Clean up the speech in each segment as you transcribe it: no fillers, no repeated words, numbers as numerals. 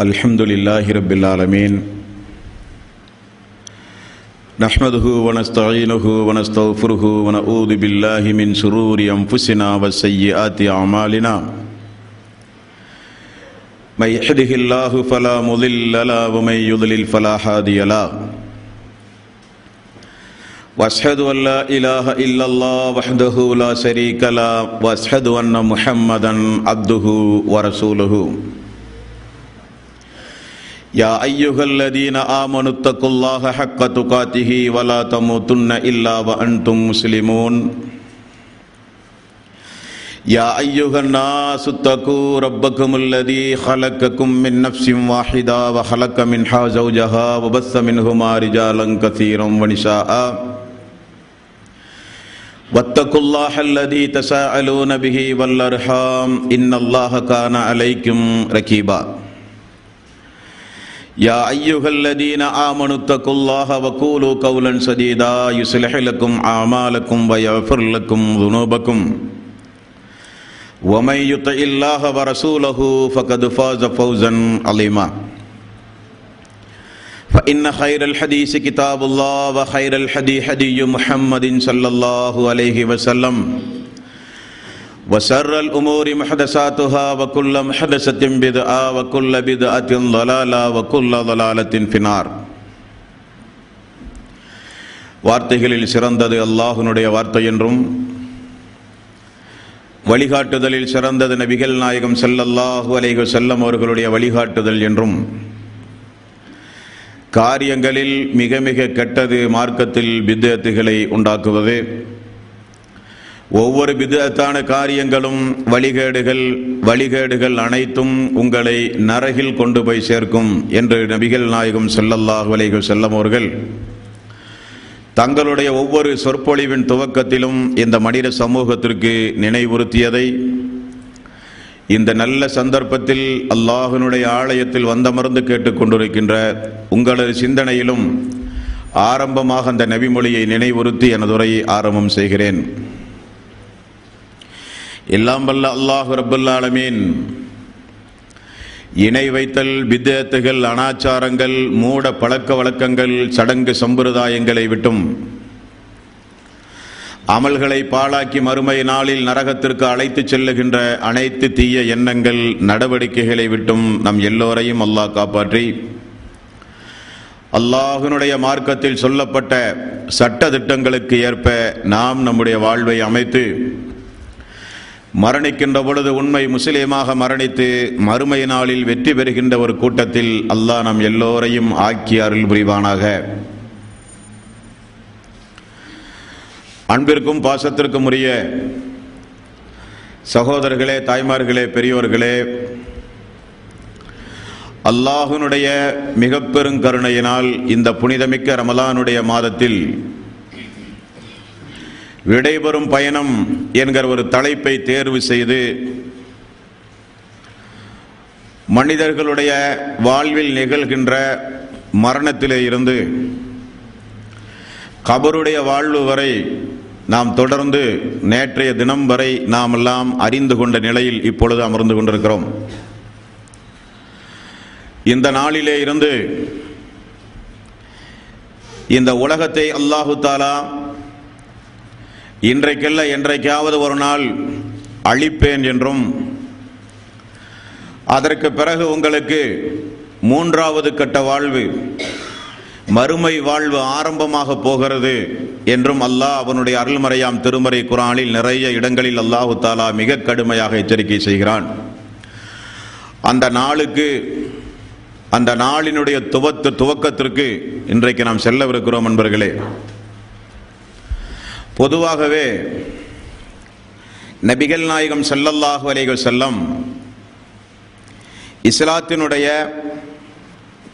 அல்ஹம்துலில்லாஹி ரப்பில் ஆலமீன் நஹ்மதுஹு வ நஸ்தஈனுஹு வ நஸ்தக்ஃபிருஹு வ நஊது பில்லாஹி மின் ஷுரூரி அன்ஃபுஸினா வ ஸய்யிஆத்தி அமாலினா மை யஹ்திஹில்லாஹு ஃபலா முضில்ல லஹு வ மை யுضலில் ஃபலா ஹாதிய லஹு வஅஷ்ஹது அன் லா இலாஹா இல்லல்லாஹ் வஹ்தஹு லா ஷரீக லஹு வ அஷ்ஹது அன்ன முஹம்மதன் அப்துஹு வ ரசூலுஹு யா அய்யுஹல்லதீன ஆமனு தக்குல்லாஹ ஹக்க துகாத்திஹி வலா தமூதுன்ன இல்லா வ அன்தும் முஸ்லிமூன் யா அய்யுஹன் நாஸு தகு ரப்பக்குமுல்லதீ ஹலக்கக்கும் மின் நஃப்ஸின் வாஹிதா வ ஹலக்க மின்ஹா ஸௌஜஹா வ பஸ்ஸ மின்ஹுமா ரிஜாலன் கஸீரன் வ நிஸாஅ வத்தகுல்லாஹ அல்லதீ தஸாஅலூன பிஹி வல் அர்ஹாம் இன்னல்லாஹ கான அலைக்கும் ரகீபா யா அய்யுஹல்லதீன ஆமனு தக்குல்லாஹ வ கூலு கௌலன் ஸதீதா யுஸ்லிஹ் லக்கும் அமாலக்கும் வ யஃபிர் லக்கும் ذுனூபக்கும் வ மை யுத்திஇல்லாஹ வ ரசூலஹு ஃபகத் ஃபாஸ ஃபௌஸன் அலீமா فإن خير الحديث كتاب الله وخير الهدي هدي محمد صلى الله عليه وسلم وشر الأمور محدثاتها وكل محدثة بدعة وكل بدعة ضلالة وكل ضلالة في النار. வார்த்தைகளில் சிறந்தது அல்லாஹ்வுடைய வார்த்தை என்றும் வழிகாட்டுதலில் சிறந்தது நபிகள் நாயகம் ஸல்லல்லாஹு அலைஹி வஸல்லம் அவர்களுடைய வழிகாட்டுதல் என்றும் காரியங்களில் மிக மிக கெட்டது மார்க்கத்தில் பித்அத்துகளை உண்டாக்குவது, ஒவ்வொரு பித்அத்தான காரியங்களும் வழிகேடுகள் அனைத்தும் உங்களை நரகில் கொண்டு போய் சேர்க்கும் என்று நபிகள் நாயகம் ஸல்லல்லாஹு அலைஹி வஸல்லம் அவர்கள் தங்களுடைய ஒவ்வொரு சொற்பொழிவின் துவக்கத்திலும் இந்த மனித சமூகத்திற்கு நினைவுறுத்தியதை இந்த நல்ல சந்தர்ப்பத்தில் அல்லாஹ்வினுடைய ஆலயத்தில் வந்தமர்ந்து கேட்டுக்கொண்டிருக்கின்ற உங்களது சிந்தனையிலும் ஆரம்பமாக அந்த நபிமொழியை நினைவுறுத்தி எனது உரையை ஆரம்பம் செய்கிறேன். எல்லாம் வல்ல அல்லாஹ் ரப்பல் ஆலமீன் இணை வைத்தல், பித்அத்துகள், அனாச்சாரங்கள், மூட பழக்க வழக்கங்கள், சடங்கு சம்பிரதாயங்களை விட்டும் அமல்களை பாழாக்கி மறுமை நாளில் நரகத்திற்கு அழைத்துச் செல்லுகின்ற அனைத்து தீய எண்ணங்கள், நடவடிக்கைகளை விட்டும் நம் எல்லோரையும் அல்லாஹ் காப்பாற்றி அல்லாஹ்வினுடைய மார்க்கத்தில் சொல்லப்பட்ட சட்ட திட்டங்களுக்கு ஏற்ப நாம் நம்முடைய வாழ்வை அமைத்து மரணிக்கின்ற பொழுது உண்மை முஸ்லிமாக மரணித்து மறுமை நாளில் வெற்றி பெறுகின்ற ஒரு கூட்டத்தில் அல்லாஹ் நம் எல்லோரையும் ஆக்கி அருள் புரிவானாக. அன்பிற்கும் பாசத்திற்கும் உரிய சகோதரர்களே, தாய்மார்களே, பெரியோர்களே, அல்லாஹ்வினுடைய மிக பெருங்கருணையினால் இந்த புனிதமிக்க ரமலானுடைய மாதத்தில் விடைபெறும் பயணம் என்கிற ஒரு தலைப்பை தேர்வு செய்து மனிதர்களுடைய வாழ்வில் நிகழ்கின்ற மரணத்திலே இருந்து கபருடைய வாழ்வு வரை நாம் தொடர்ந்து நேற்றைய தினம் வரை நாம் எல்லாம் அறிந்து கொண்ட நிலையில் இப்பொழுது அமர்ந்து கொண்டிருக்கிறோம். இந்த நாளிலே இருந்து இந்த உலகத்தை அல்லாஹு தஆலா இன்றைக்கல்ல என்றைக்காவது ஒரு நாள் அழிப்பேன் என்றும் அதற்கு பிறகு உங்களுக்கு மூன்றாவது கட்ட வாழ்வு, மறுமை வாழ்வு ஆரம்பமாக போகிறது என்றும் அல்லாஹ் அவனுடைய அருள்மறையாம் திருமறை குர்ஆனில் நிறைய இடங்களில் அல்லாஹு தஆலா மிக கடுமையாக எச்சரிக்கை செய்கிறான். அந்த நாளுக்கு, அந்த நாளினுடைய துவக்கத்திற்கு இன்றைக்கு நாம் செல்லவிருக்கிறோம். நண்பர்களே, பொதுவாகவே நபிகள் நாயகம் ஸல்லல்லாஹு அலைஹி வஸல்லம் இஸ்லாத்தினுடைய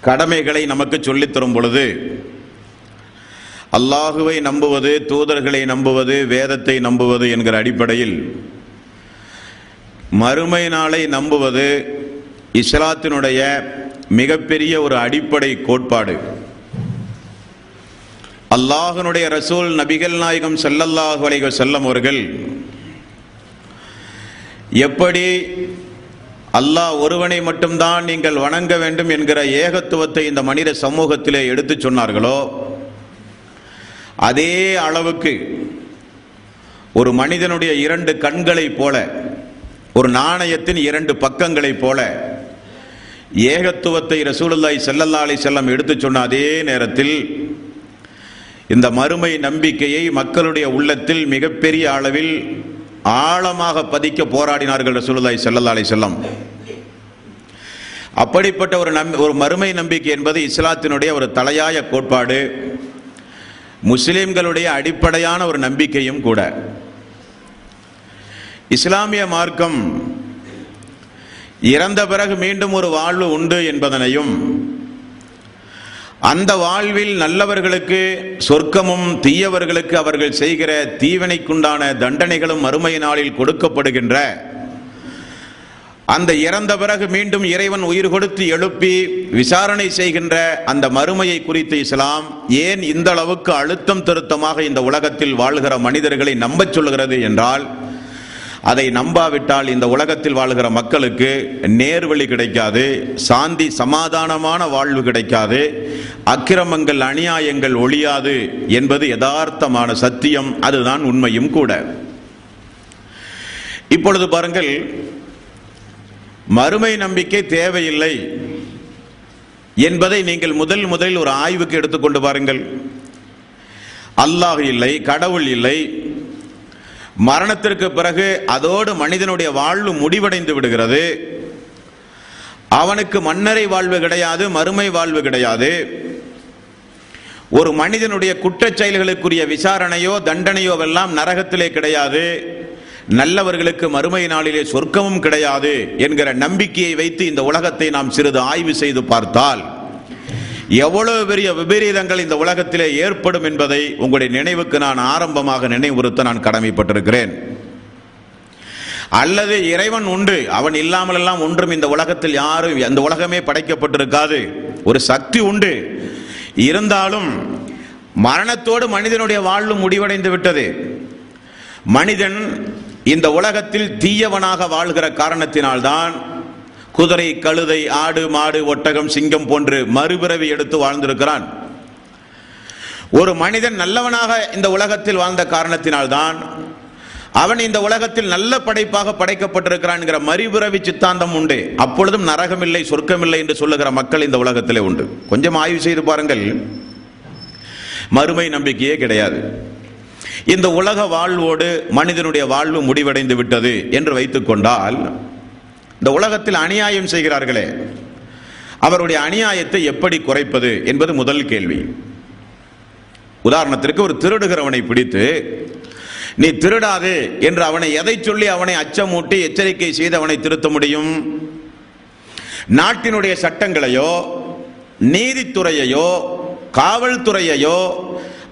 கடமைகளை நமக்கு சொல்லித் தரும் பொழுது அல்லாஹுவை நம்புவது, தூதர்களை நம்புவது, வேதத்தை நம்புவது என்கிற அடிப்படையில் மறுமை நாளை நம்புவது இஸ்லாத்தினுடைய மிகப்பெரிய ஒரு அடிப்படை கோட்பாடு. அல்லாஹ்வினுடைய ரசூல் நபிகள் நாயகம் ஸல்லல்லாஹு அலைஹி வஸல்லம் அவர்கள் எப்படி அல்லாஹ் ஒருவனை மட்டும்தான் நீங்கள் வணங்க வேண்டும் என்கிற ஏகத்துவத்தை இந்த மனித சமூகத்திலே எடுத்து சொன்னார்களோ, அதே அளவுக்கு ஒரு மனிதனுடைய இரண்டு கண்களைப் போல, ஒரு நாணயத்தின் இரண்டு பக்கங்களைப் போல ஏகத்துவத்தை ரசூலுல்லாஹி ஸல்லல்லாஹு அலைஹி வஸல்லம் எடுத்து சொன்ன அதே நேரத்தில் இந்த மறுமை நம்பிக்கையை மக்களுடைய உள்ளத்தில் மிகப்பெரிய அளவில் ஆழமாக பதிக்க போராடினார்கள் ரசூலுல்லாஹி ஸல்லல்லாஹு அலைஹி வஸல்லம். அப்படிப்பட்ட ஒரு மறுமை நம்பிக்கை என்பது இஸ்லாத்தினுடைய ஒரு தலையாய கோட்பாடு, முஸ்லிம்களுடைய அடிப்படையான ஒரு நம்பிக்கையும் கூட. இஸ்லாமிய மார்க்கம் இறந்த பிறகு மீண்டும் ஒரு வாழ்வு உண்டு என்பதனையும், அந்த வாழ்வில் நல்லவர்களுக்கு சொர்க்கமும் தீயவர்களுக்கு அவர்கள் செய்கிற தீவினைக்குண்டான தண்டனைகளும் மறுமை நாளில் கொடுக்கப்படுகின்ற, அந்த இறந்த பிறகு மீண்டும் இறைவன் உயிர் கொடுத்து எழுப்பி விசாரணை செய்கின்ற அந்த மறுமையை குறித்து இஸ்லாம் ஏன் இந்த அளவுக்கு அழுத்தம் திருத்தமாக இந்த உலகத்தில் வாழ்கிற மனிதர்களை நம்பச் சொல்கிறது என்றால், அதை நம்பாவிட்டால் இந்த உலகத்தில் வாழ்கிற மக்களுக்கு நேர்வழி கிடைக்காது, சாந்தி சமாதானமான வாழ்வு கிடைக்காது, அக்கிரமங்கள் அநியாயங்கள் ஒழியாது என்பது யதார்த்தமான சத்தியம், அதுதான் உண்மையும் கூட. இப்பொழுது பாருங்கள், மறுமை நம்பிக்கை தேவையில்லை என்பதை நீங்கள் முதலில் ஒரு ஆய்வுக்கு எடுத்துக்கொண்டு பாருங்கள். அல்லாஹ் இல்லை, கடவுள் இல்லை, மரணத்திற்கு பிறகு அதோடு மனிதனுடைய வாழ்வு முடிவடைந்து விடுகிறது, அவனுக்கு மன்னரை வாழ்வு கிடையாது, மறுமை வாழ்வு கிடையாது, ஒரு மனிதனுடைய குற்றச் செயல்களுக்குரிய விசாரணையோ தண்டனையோ எல்லாம் நரகத்திலே கிடையாது, நல்லவர்களுக்கு மறுமை நாளிலே சொர்க்கமும் கிடையாது என்கிற நம்பிக்கையை வைத்து இந்த உலகத்தை நாம் சிறிது ஆய்வு செய்து பார்த்தால் எவ்வளவு பெரிய விபரீதங்கள் இந்த உலகத்திலே ஏற்படும் என்பதை உங்களுடைய நினைவுக்கு நான் ஆரம்பமாக நினைவுறுத்த நான் கடமைப்பட்டிருக்கிறேன். அல்லது இறைவன் உண்டு, அவன் இல்லாமல் எல்லாம் ஒன்றும் இந்த உலகத்தில் யாரும், அந்த உலகமே படைக்கப்பட்டிருக்காது, ஒரு சக்தி உண்டு, இருந்தாலும் மரணத்தோடு மனிதனுடைய வாழ்வு முடிவடைந்து விட்டது. மனிதன் இந்த உலகத்தில் தீயவனாக வாழ்கிற காரணத்தினால்தான் குதிரை, கழுதை, ஆடு, மாடு, ஒட்டகம், சிங்கம் போன்று மறுபிறவி எடுத்து வாழ்ந்திருக்கிறான். ஒரு மனிதன் நல்லவனாக இந்த உலகத்தில் வாழ்ந்த காரணத்தினால்தான் அவன் இந்த உலகத்தில் நல்ல படைப்பாக படைக்கப்பட்டிருக்கிறான் என்கிற மறுபிறவி சித்தாந்தம் உண்டு. அப்பொழுதும் நரகமில்லை, சொர்க்கமில்லை என்று சொல்லுகிற மக்கள் இந்த உலகத்திலே உண்டு. கொஞ்சம் ஆய்வு செய்து பாருங்கள், மறுமை நம்பிக்கையே கிடையாது. இந்த உலக வாழ்வோடு மனிதனுடைய வாழ்வு முடிவடைந்து விட்டது என்று வைத்துக் கொண்டால், இந்த உலகத்தில் அநியாயம் செய்கிறார்களே, அவருடைய அநியாயத்தை எப்படி குறைப்பது என்பது முதல் கேள்வி. உதாரணத்திற்கு, ஒரு திருடுகிறவனை பிடித்து நீ திருடாது என்று அவனை எதை சொல்லி அவனை அச்சமூட்டி எச்சரிக்கை செய்து அவனை திருத்த முடியும்? நாட்டினுடைய சட்டங்களையோ நீதித்துறையையோ காவல்துறையையோ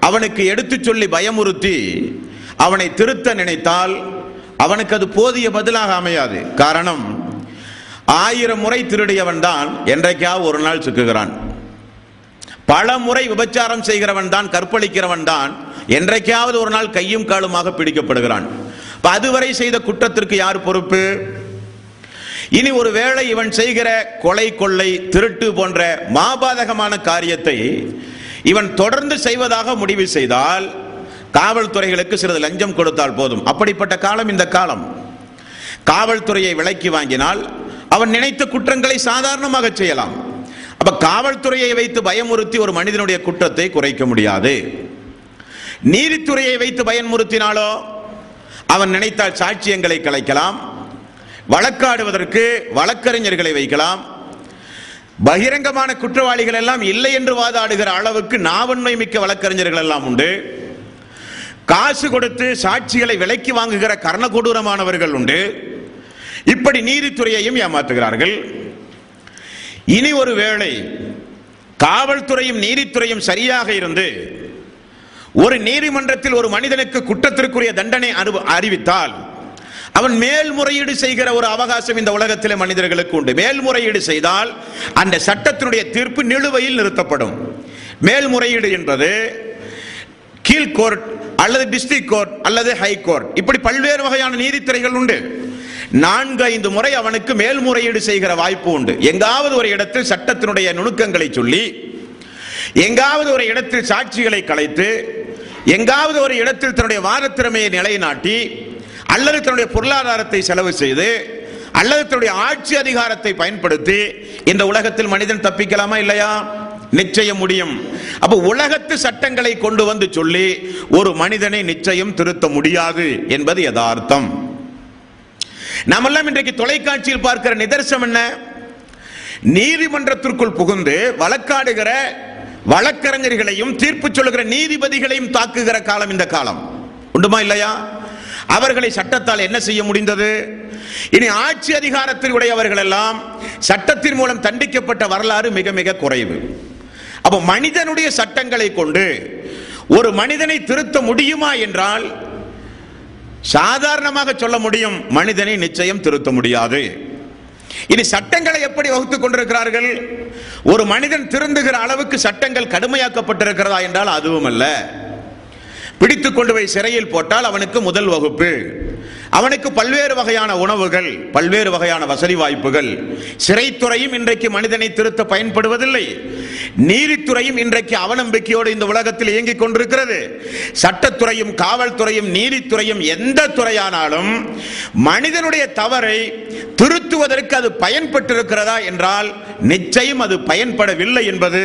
அவனுக்கு எடுத்து சொல்லி பயமுறுத்தி அவனை திருத்த நினைத்தால் அவனுக்கு அது போதிய பதிலாக அமையாது. காரணம், 1000 முறை திருடியவன் தான் என்றைக்காவது ஒரு நாள் சிக்குகிறான். பல முறை விபச்சாரம் செய்கிறவன் தான், கற்பழிக்கிறவன் தான் என்றைக்காவது ஒரு நாள் கையும் காலுமாக பிடிக்கப்படுகிறான். அதுவரை செய்த குற்றத்திற்கு யார் பொறுப்பு? இனி ஒரு வேளை இவன் செய்கிற கொலை, கொள்ளை, திருட்டு போன்ற மாபாதகமான காரியத்தை இவன் தொடர்ந்து செய்வதாக முடிவு செய்தால் காவல்துறைகளுக்கு சிறிது லஞ்சம் கொடுத்தால் போதும். அப்படிப்பட்ட காலம் இந்த காலம். காவல்துறையை விலைக்கு வாங்கினால் அவன் நினைத்த குற்றங்களை சாதாரணமாக செய்யலாம். அப்ப காவல்துறையை வைத்து பயமுறுத்தி ஒரு மனிதனுடைய குற்றத்தை குறைக்க முடியாது. நீதித்துறையை வைத்து பயமுறுத்தினாலோ அவன் நினைத்தால் சாட்சியங்களை கலைக்கலாம், வழக்காடுவதற்கு வழக்கறிஞர்களை வைக்கலாம், பகிரங்கமான குற்றவாளிகள் எல்லாம் இல்லை என்று வாதாடுகிற அளவுக்கு நாவன்மை மிக்க வழக்கறிஞர்கள் எல்லாம் உண்டு. காசு கொடுத்து சாட்சிகளை விலைக்கு வாங்குகிற கர்ணகொடூரமானவர்கள் உண்டு. இப்படி நீதித்துறையையும் ஏமாற்றுகிறார்கள். இனி ஒரு வேளை காவல்துறையும் நீதித்துறையும் சரியாக இருந்து ஒரு நீதிமன்றத்தில் ஒரு மனிதனுக்கு குற்றத்திற்குரிய தண்டனை அறிவித்தால் அவன் மேல்முறையீடு செய்கிற ஒரு அவகாசம் இந்த உலகத்திலே மனிதர்களுக்கு உண்டு. மேல்முறையீடு செய்தால் அந்த சட்டத்தினுடைய தீர்ப்பு நிலுவையில் நிறுத்தப்படும். மேல்முறையீடு என்பது கீழ் கோர்ட் அல்லது டிஸ்ட்ரிக்ட் கோர்ட் அல்லது ஹை கோர்ட், இப்படி பல்வேறு வகையான நீதித்துறைகள் உண்டு. 4-5 முறை அவனுக்கு மேல்முறையீடு செய்கிற வாய்ப்பு உண்டு. எங்காவது ஒரு இடத்தில் சட்டத்தினுடைய நுணுக்கங்களை சொல்லி, எங்காவது ஒரு இடத்தில் சாட்சிகளை கலைத்து, எங்காவது ஒரு இடத்தில் தன்னுடைய வாதத்திறமையை நிலைநாட்டி, அல்லது தன்னுடைய பொருளாதாரத்தை செலவு செய்து, அல்லது தன்னுடைய ஆட்சி அதிகாரத்தை பயன்படுத்தி இந்த உலகத்தில் மனிதன் தப்பிக்கலாமா இல்லையா? நிச்சயம் முடியும். அப்ப உலகத்து சட்டங்களை கொண்டு வந்து சொல்லி ஒரு மனிதனை நிச்சயம் திருத்த முடியாது என்பது யதார்த்தம். நாமெல்லாம் இன்றைக்கு தொலைக்காட்சியில் பார்க்கிற நிதர்சனம் என்ன? நீதிமன்றத்திற்குள் புகுந்து வழக்காடுகிற வழக்கறிஞர்களையும் தீர்ப்பு சொல்லுகிற நீதிபதிகளையும் தாக்குகிற காலம் இந்த காலம். உண்டுமா இல்லையா? அவர்களை சட்டத்தால் என்ன செய்ய முடிந்தது? இனி ஆட்சி அதிகாரத்தில் உடையவர்கள் எல்லாம் சட்டத்தின் மூலம் தண்டிக்கப்பட்ட வரலாறு மிக மிக குறைவு. அப்போ மனிதனுடைய சட்டங்களை கொண்டு ஒரு மனிதனை திருத்த முடியுமா என்றால் சாதாரணமாக சொல்ல முடியும், மனிதனை நிச்சயம் திருத்த முடியாது. இனி சட்டங்களை எப்படி வகுத்துக் கொண்டிருக்கிறார்கள்? ஒரு மனிதன் திருந்துகிற அளவுக்கு சட்டங்கள் கடுமையாக்கப்பட்டிருக்கிறதா என்றால் அதுவும் அல்ல. பிடித்துக் கொண்டு போய் சிறையில் போட்டால் அவனுக்கு முதல் வகுப்பு, அவனுக்கு பல்வேறு வகையான உணவுகள், பல்வேறு வகையான வசதி வாய்ப்புகள். சிறைத்துறையும் இன்றைக்கு மனிதனை திருத்த பயன்படுவதில்லை. நீதித்துறையும் இன்றைக்கு அவநம்பிக்கையோடு இந்த உலகத்தில் இயங்கிக் கொண்டிருக்கிறது. சட்டத்துறையும் காவல்துறையும் நீதித்துறையும் எந்த துறையானாலும் மனிதனுடைய தவறை திருத்துவதற்கு அது பயன்பட்டிருக்கிறதா என்றால் நிச்சயம் அது பயன்படவில்லை என்பது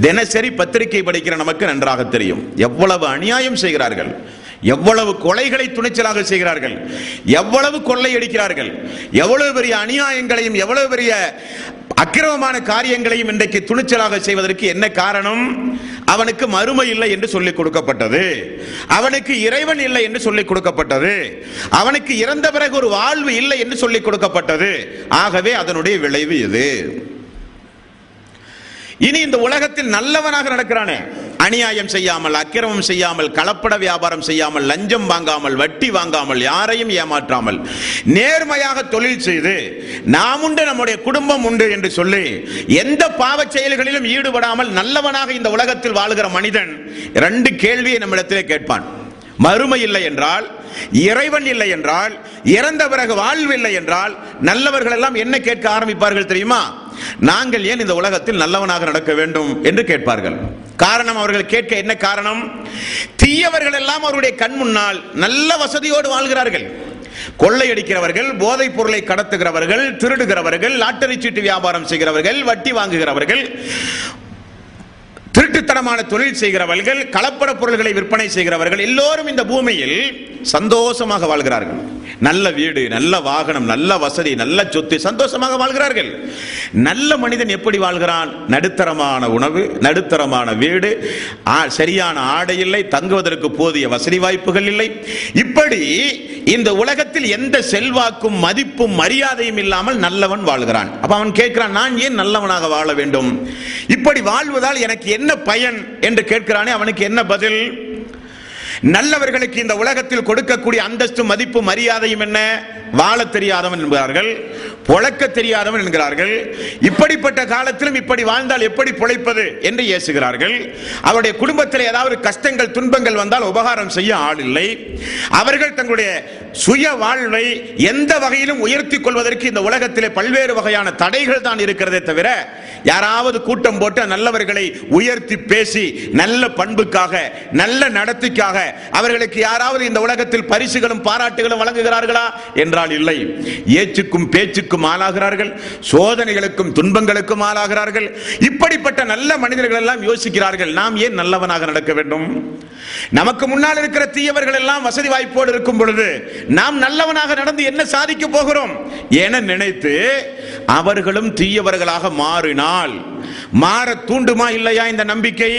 தினசரி பத்திரிகை படிக்கிற நமக்கு நன்றாக தெரியும். எவ்வளவு அநியாயம் செய்கிறார்கள், எவ்வளவு கொலைகளை துணிச்சலாக செய்கிறார்கள், எவ்வளவு கொள்ளையடிக்கிறார்கள், எவ்வளவு பெரிய அநியாயங்களையும் எவ்வளவு பெரிய அக்கிரமமான காரியங்களையும் இன்றைக்கு துணிச்சலாக செய்வதற்கு என்ன காரணம்? அவனுக்கு மறுமை இல்லை என்று சொல்லிக் கொடுக்கப்பட்டது, அவனுக்கு இறைவன் இல்லை என்று சொல்லிக் கொடுக்கப்பட்டது, அவனுக்கு இறந்த பிறகு ஒரு வாழ்வு இல்லை என்று சொல்லிக் கொடுக்கப்பட்டது. ஆகவே அதனுடைய விளைவு இது. இனி இந்த உலகத்தில் நல்லவனாக நடக்கிறானே, அநியாயம் செய்யாமல், அக்கிரமம் செய்யாமல், கலப்பட வியாபாரம் செய்யாமல், லஞ்சம் வாங்காமல், வட்டி வாங்காமல், யாரையும் ஏமாற்றாமல், நேர்மையாக தொழில் செய்து நாம் உண்டு நம்முடைய குடும்பம் உண்டு என்று சொல்லி எந்த பாவ செயல்களிலும் ஈடுபடாமல் நல்லவனாக இந்த உலகத்தில் வாழ்கிற மனிதன் 2 கேள்வியை நம்மிடத்திலே கேட்பான். மறுமை இல்லை என்றால், இறைவன் இல்லை என்றால், இறந்த பிறகு வாழ்வு இல்லை என்றால் நல்லவர்கள் எல்லாம் என்ன கேட்க ஆரம்பிப்பார்கள் தெரியுமா? நாங்கள் ஏன் இந்த உலகத்தில் நல்லவனாக நடக்க வேண்டும் என்று கேட்பார்கள். காரணம், அவர்கள் கேட்க என்ன காரணம்? தீயவர்கள் எல்லாம் அவருடைய கண் முன்னால் நல்ல வசதியோடு வாழ்கிறார்கள். கொள்ளையடிக்கிறவர்கள், போதைப் பொருளை கடத்துகிறவர்கள், திருடுகிறவர்கள், லாட்டரி சீட்டு வியாபாரம் செய்கிறவர்கள், வட்டி வாங்குகிறவர்கள், திருட்டுத்தனமான தொழில் செய்கிறவர்கள், கலப்பட பொருள்களை விற்பனை செய்கிறவர்கள் எல்லோரும் இந்த பூமியில் சந்தோஷமாக வாழ்கிறார்கள். நல்ல வீடு, நல்ல வாகனம், நல்ல வசதி, நல்ல சொத்து, சந்தோஷமாக வாழ்கிறார்கள். நல்ல மனிதன் எப்படி வாழ்கிறான்? நடுத்தரமான உணவு, நடுத்தரமான வீடு, சரியான ஆடை இல்லை, தங்குவதற்கு போதிய வசதி வாய்ப்புகள் இல்லை. இப்படி இந்த உலகத்தில் எந்த செல்வாக்கும் மதிப்பும் மரியாதையும் இல்லாமல் நல்லவன் வாழ்கிறான். அப்ப அவன் கேட்கிறான், நான் ஏன் நல்லவனாக வாழ வேண்டும்? இப்படி வாழ்வதால் எனக்கு என்ன பயன் என்று கேட்கிறானே, அவனுக்கு என்ன பதில்? நல்லவர்களுக்கு இந்த உலகத்தில் கொடுக்கக்கூடிய அந்தஸ்து, மதிப்பு, மரியாதையும் என்ன? வாழ தெரியாதவன் என்கிறார்கள், பொழக்க தெரியாதவன் என்கிறார்கள். இப்படிப்பட்ட காலத்திலும் இப்படி வாழ்ந்தால் எப்படி பொழைப்பது என்று ஏசுகிறார்கள். அவருடைய குடும்பத்தில் ஏதாவது கஷ்டங்கள், துன்பங்கள் வந்தால் உபகாரம் செய்ய ஆள் இல்லை. அவர்கள் தங்களுடைய சுய வாழ்வை எந்த வகையிலும் உயர்த்தி கொள்வதற்கு இந்த உலகத்திலே பல்வேறு வகையான தடைகள் தான் இருக்கிறதே தவிர, யாராவது கூட்டம் போட்டு நல்லவர்களை உயர்த்தி பேசி நல்ல பண்புக்காக, நல்ல நடத்திக்காக அவர்களுக்கு யாராவது இந்த உலகத்தில் பரிசுகளும் பாராட்டுகளும் வழங்குகிறார்களா என்றால் இல்லை. ஏச்சுக்கும் பேச்சுக்கும் ஆளாகிறார்கள், சோதனைகளுக்கும் துன்பங்களுக்கும் ஆளாகிறார்கள். இப்படிப்பட்ட நல்ல மனிதர்கள் எல்லாம் யோசிக்கிறார்கள், நாம் ஏன் நல்லவனாக நடக்க வேண்டும்? நமக்கு முன்னால் இருக்கிற தீயவர்கள் எல்லாம் வசதி வாய்ப்போடு இருக்கும் பொழுது நாம் நல்லவனாக நடந்து என்ன சாதிக்க போகிறோம் என நினைத்து அவர்களும் தீயவர்களாக மாறினால் மாற தூண்டுமா இல்லையா இந்த நம்பிக்கை?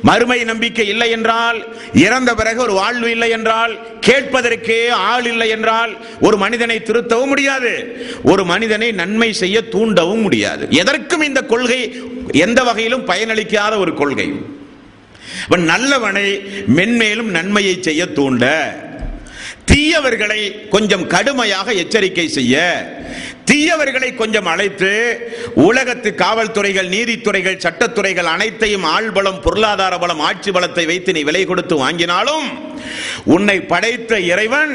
மறுமை நம்பிக்கை இல்லை என்றால், இறந்த பிறகு ஒரு வாழ்வு இல்லை என்றால், கேட்பதற்கே ஆள் இல்லை என்றால் ஒரு மனிதனை திருத்தவும் முடியாது, ஒரு மனிதனை நன்மை செய்ய தூண்டவும் முடியாது. எதற்கும் இந்த கொள்கை எந்த வகையிலும் பயனளிக்காத ஒரு கொள்கை. நல்லவனை மென்மேலும் நன்மையை செய்ய தூண்ட, தீயவர்களை கொஞ்சம் கடுமையாக எச்சரிக்கை செய்ய, தீயவர்களை கொஞ்சம் அழைத்து உலகத்து காவல்துறைகள், நீதித்துறைகள், சட்டத்துறைகள் அனைத்தையும் ஆள்பலம், பொருளாதார பலம், ஆட்சி பலத்தை வைத்து நீ விலை கொடுத்து வாங்கினாலும் உன்னை படைத்த இறைவன்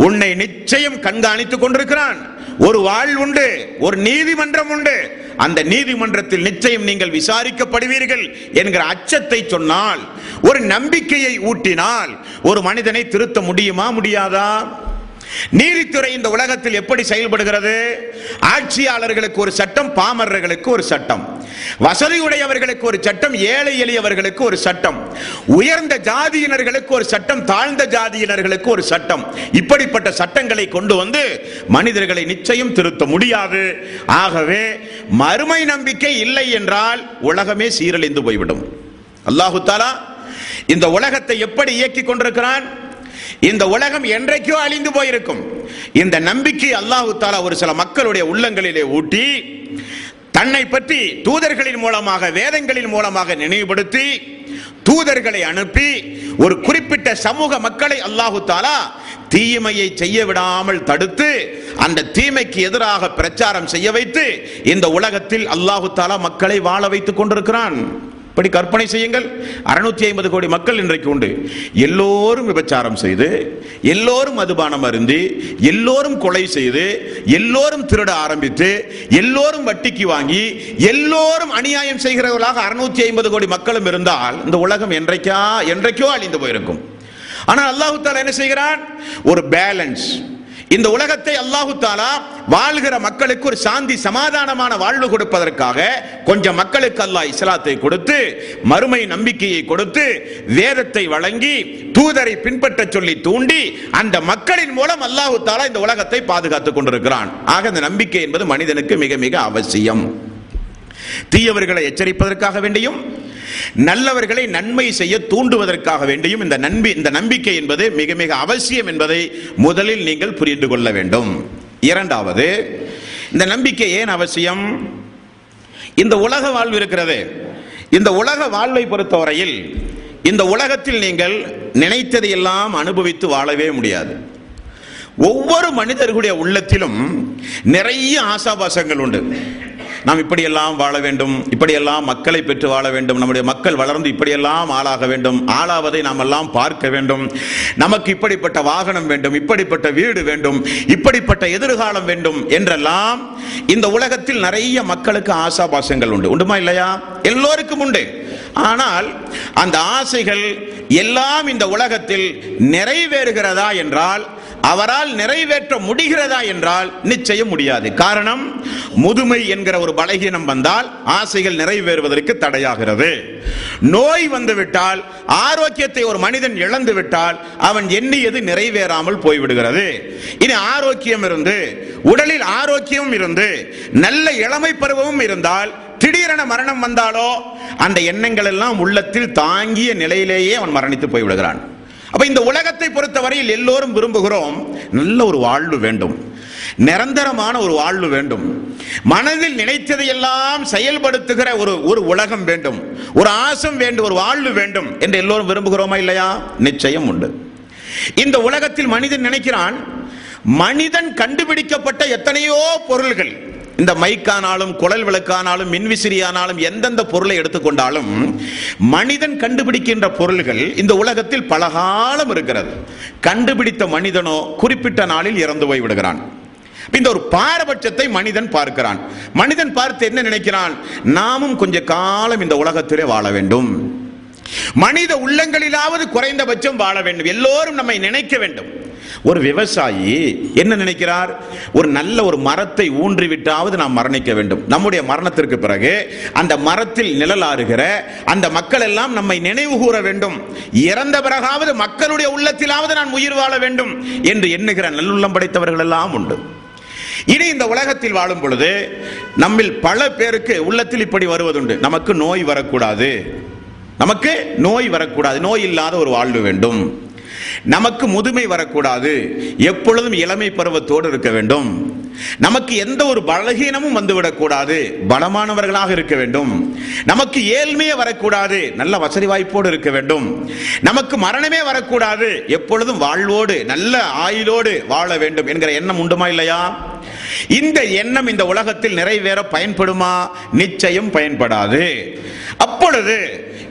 உன்னை நிச்சயம் கண்காணித்துக் கொண்டிருக்கிறான். ஒரு வாழ்வு உண்டு, ஒரு நீதிமன்றம் உண்டு, அந்த நீதிமன்றத்தில் நிச்சயம் நீங்கள் விசாரிக்கப்படுவீர்கள் என்கிற அச்சத்தை சொன்னால், ஒரு நம்பிக்கையை ஊட்டினால் ஒரு மனிதனை திருத்த முடியுமா, முடியாதா? நீதித்துறை இந்த உலகத்தில் எப்படி செயல்படுகிறது? ஆட்சியாளர்களுக்கு ஒரு சட்டம், பாமரர்களுக்கு ஒரு சட்டம், வசதியுடையவர்களுக்கு ஒரு சட்டம், ஏழை எளியவர்களுக்கு ஒரு சட்டம், உயர்ந்த ஜாதியினர்களுக்கு ஒரு சட்டம், தாழ்ந்த ஜாதியினர்களுக்கு ஒரு சட்டம். இப்படிப்பட்ட சட்டங்களை கொண்டு வந்து மனிதர்களை நிச்சயம் திருத்த முடியாது. ஆகவே மறுமை நம்பிக்கை இல்லை என்றால் உலகமே சீரழிந்து போய்விடும். அல்லாஹு தஆலா இந்த உலகத்தை எப்படி இயக்கிக் கொண்டிருக்கிறான்? இந்த உலகம் என்றைக்கோ அழிந்து போயிருக்கும். இந்த நம்பிக்கை அல்லாஹு தஆலா ஒரு சில மக்களுடைய உள்ளங்களிலே ஊட்டி, தன்னை பற்றி தூதர்களின் மூலமாக, வேதங்களின் மூலமாக நினைவுபடுத்தி, தூதர்களை அனுப்பி ஒரு குறிப்பிட்ட சமூக மக்களை அல்லாஹு தஆலா தீமையை செய்ய விடாமல் தடுத்து, அந்த தீமைக்கு எதிராக பிரச்சாரம் செய்ய வைத்து இந்த உலகத்தில் அல்லாஹு தஆலா மக்களை வாழ வைத்துக் கொண்டிருக்கிறான். இப்படி கற்பனை செய்யுங்கள். 650 கோடி மக்கள் இன்றைக்கு உண்டு. எல்லோரும் விபச்சாரம் செய்து, எல்லோரும் மதுபானம் அருந்தி, எல்லோரும் கொலை செய்து, எல்லோரும் திருட ஆரம்பித்து, எல்லோரும் வட்டிக்கு வாங்கி, எல்லோரும் அநியாயம் செய்கிறவர்களாக 650 கோடி மக்களும் இருந்தால் இந்த உலகம் என்றைக்கோ அழிந்து போயிருக்கும். ஆனால் அல்லாஹு தஆலா என்ன செய்கிறான்? ஒரு பேலன்ஸ். இந்த உலகத்தை அல்லாஹு தஆலா வாழ்கிற மக்களுக்கு ஒரு சாந்தி சமாதானமான வாழ்வு கொடுப்பதற்காக கொஞ்சம் மக்களுக்கு அல்லாஹ் இஸ்லாத்தை கொடுத்து, மறுமை நம்பிக்கையை கொடுத்து, வேதத்தை வழங்கி, தூதரை பின்பற்ற சொல்லி தூண்டி, அந்த மக்களின் மூலம் அல்லாஹு தஆலா இந்த உலகத்தை பாதுகாத்துக் கொண்டிருக்கிறான். ஆக இந்த நம்பிக்கை என்பது மனிதனுக்கு மிக மிக அவசியம். தீயவர்களை எச்சரிப்பதற்காக வேண்டியும், நல்லவர்களை நன்மை செய்ய தூண்டுவதற்காக வேண்டியும் இந்த நம்பிக்கை என்பது மிக மிக அவசியம் என்பதை முதலில் நீங்கள் புரிந்து கொள்ள வேண்டும். இரண்டாவது, இந்த நம்பிக்கை ஏன் அவசியம்? இந்த உலக வாழ்வு இருக்கிறது. இந்த உலக வாழ்வை பொறுத்தவரையில் இந்த உலகத்தில் நீங்கள் நினைத்ததை எல்லாம் அனுபவித்து வாழவே முடியாது. ஒவ்வொரு மனிதர்களுடைய உள்ளத்திலும் நிறைய ஆசாபாசங்கள் உண்டு. நாம் இப்படியெல்லாம் வாழ வேண்டும், இப்படியெல்லாம் மக்களை பெற்று வாழ வேண்டும், நம்முடைய மக்கள் வளர்ந்து இப்படியெல்லாம் ஆளாக வேண்டும், ஆளாவதை நாம் எல்லாம் பார்க்க வேண்டும், நமக்கு இப்படிப்பட்ட வாகனம் வேண்டும், இப்படிப்பட்ட வீடு வேண்டும், இப்படிப்பட்ட எதிர்காலம் வேண்டும் என்றெல்லாம் இந்த உலகத்தில் நிறைய மக்களுக்கு ஆசாபாசங்கள் உண்டு. உண்டுமா இல்லையா? எல்லோருக்கும் உண்டு. ஆனால் அந்த ஆசைகள் எல்லாம் இந்த உலகத்தில் நிறைவேறுகிறதா என்றால், அவரால் நிறைவேற்ற முடிகிறதா என்றால் நிச்சயம் முடியாது. காரணம், முதுமை என்கிற ஒரு பலகீனம் வந்தால் ஆசைகள் நிறைவேறுவதற்கு தடையாகிறது. நோய் வந்துவிட்டால், ஆரோக்கியத்தை ஒரு மனிதன் இழந்து விட்டால் அவன் எண்ணியது நிறைவேறாமல் போய்விடுகிறது. இனி ஆரோக்கியம் இருந்து, உடலில் ஆரோக்கியம் இருந்து, நல்ல இளமை பருவமும் இருந்தால் திடீரென மரணம் வந்தாலோ அந்த எண்ணங்கள் எல்லாம் உள்ளத்தில் தாங்கிய நிலையிலேயே அவன் மரணித்து போய்விடுகிறான். அப்ப இந்த உலகத்தை பொறுத்தவரையில் எல்லோரும் விரும்புகிறோம், நல்ல ஒரு வாழ்வு வேண்டும், நிரந்தரமான ஒரு வாழ்வு வேண்டும், மனதில் நினைத்ததை எல்லாம் செயல்படுத்துகிற ஒரு உலகம் வேண்டும், ஒரு ஆசம் வேண்டும், ஒரு வாழ்வு வேண்டும் என்று எல்லோரும் விரும்புகிறோமா இல்லையா? நிச்சயம் உண்டு. இந்த உலகத்தில் மனிதன் நினைக்கிறான், மனிதன் கண்டுபிடிக்கப்பட்ட எத்தனையோ பொருள்கள், இந்த மைக்கானாலும் குழல் விளக்கானாலும் மின்விசிறியானாலும் எந்தெந்த பொருளை எடுத்துக்கொண்டாலும் மனிதன் கண்டுபிடிக்கின்ற பொருள்கள் இந்த உலகத்தில் பலகாலம் இருக்கிறது. கண்டுபிடித்த மனிதனோ குறிப்பிட்ட நாளில் இறந்து போய் விடுகிறான். இந்த ஒரு பாரபட்சத்தை மனிதன் பார்க்கிறான். மனிதன் பார்த்து என்ன நினைக்கிறான்? நாமும் கொஞ்ச காலம் இந்த உலகத்திலே வாழ வேண்டும், மனித உள்ளங்களிலாவது குறைந்தபட்சம் வாழ வேண்டும், எல்லோரும் நம்மை நினைக்க வேண்டும். ஒரு விவசாயி என்ன நினைக்கிறார்? ஒரு நல்ல ஒரு மரத்தை ஊன்றிவிட்டாவது நாம் மரணிக்க வேண்டும். நம்முடைய மரணத்திற்கு பிறகு அந்த மரத்தில் நிழலாறுகிற அந்த மக்கள் எல்லாம் நம்மை நினைவு கூற வேண்டும், இறந்த பிறகாவது மக்களுடைய உள்ளத்திலாவது நான் உயிர் வாழ வேண்டும் என்று எண்ணுகிற நல்லுள்ளம் படைத்தவர்கள் எல்லாம் உண்டு. இனி இந்த உலகத்தில் வாழும் பொழுது நம்மில் பல பேருக்கு உள்ளத்தில் இப்படி வருவதுண்டு, நமக்கு நோய் வரக்கூடாது, நமக்கு நோய் வரக்கூடாது, நோய் இல்லாத ஒரு வாழ்வு வேண்டும், நமக்கு முதுமை வரக்கூடாது, எப்பொழுதும் இளமை பருவத்தோடு இருக்க வேண்டும், நமக்கு எந்த ஒரு பலகீனமும் வந்துவிடக் கூடாது, பலமானவர்களாக இருக்க வேண்டும், நமக்கு ஏழ்மையே வரக்கூடாது, நல்ல வசதி வாய்ப்போடு இருக்க வேண்டும், நமக்கு மரணமே வரக்கூடாது, எப்பொழுதும் வாழ்வோடு நல்ல ஆயுளோடு வாழ வேண்டும் என்கிற எண்ணம் உண்டுமா இல்லையா? இந்த எண்ணம் இந்த உலகத்தில் நிறைவேற பயன்படுமா? நிச்சயம் பயன்படாது. அப்பொழுது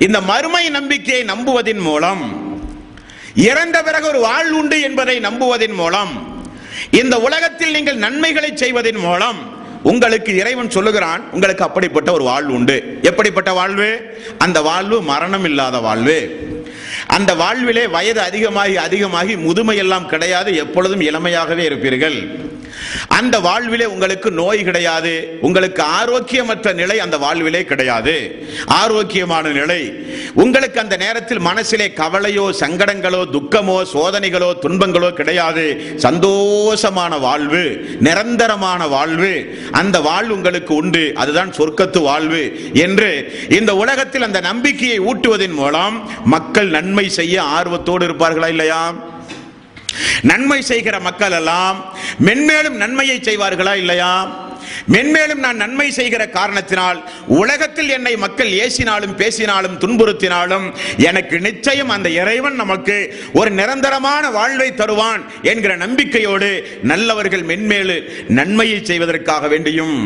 இந்த மறுமை நம்பிக்கையை நம்புவதன் மூலம் இறந்த பிறகு ஒரு வாழ்வு உண்டு என்பதை நம்புவதன் மூலம், இந்த உலகத்தில் நீங்கள் நன்மைகளை செய்வதன் மூலம் உங்களுக்கு இறைவன் சொல்லுகிறான், உங்களுக்கு அப்படிப்பட்ட ஒரு வாழ்வு உண்டு. எப்படிப்பட்ட வாழ்வு? அந்த வாழ்வு மரணம் இல்லாத வாழ்வு. அந்த வாழ்விலே வயது அதிகமாகி அதிகமாகி முதுமை எல்லாம் கிடையாது, எப்பொழுதும் இளமையாகவே இருப்பீர்கள். அந்த வாழ்விலே உங்களுக்கு நோய் கிடையாது, உங்களுக்கு ஆரோக்கியமற்ற நிலை அந்த வாழ்விலே கிடையாது, ஆரோக்கியமான நிலை. உங்களுக்கு அந்த நேரத்தில் மனசிலே கவலையோ சங்கடங்களோ துக்கமோ சோதனைகளோ துன்பங்களோ கிடையாது. சந்தோஷமான வாழ்வு, நிரந்தரமான வாழ்வு, அந்த வாழ்வு உங்களுக்கு உண்டு. அதுதான் சொர்க்கத்து வாழ்வு என்று இந்த உலகத்தில் அந்த நம்பிக்கையை ஊட்டுவதன் மூலம் மக்கள் நன்மை செய்ய ஆர்வத்தோடு இருப்பார்களா இல்லையா? நன்மை செய்கிற மக்கள் எல்லாம் மென்மேலும் நன்மையை செய்வார்களா இல்லையா? மென்மேலும் நான் நன்மை செய்கிற காரணத்தினால் உலகத்தில் என்னை மக்கள் ஏசினாலும் பேசினாலும் துன்புறுத்தினாலும் எனக்கு நிச்சயம் அந்த இறைவன் நமக்கு ஒரு நிரந்தரமான வாழ்வை தருவான் என்கிற நம்பிக்கையோடு நல்லவர்கள் மென்மேலு நன்மையை செய்வதற்காக வேண்டியும்,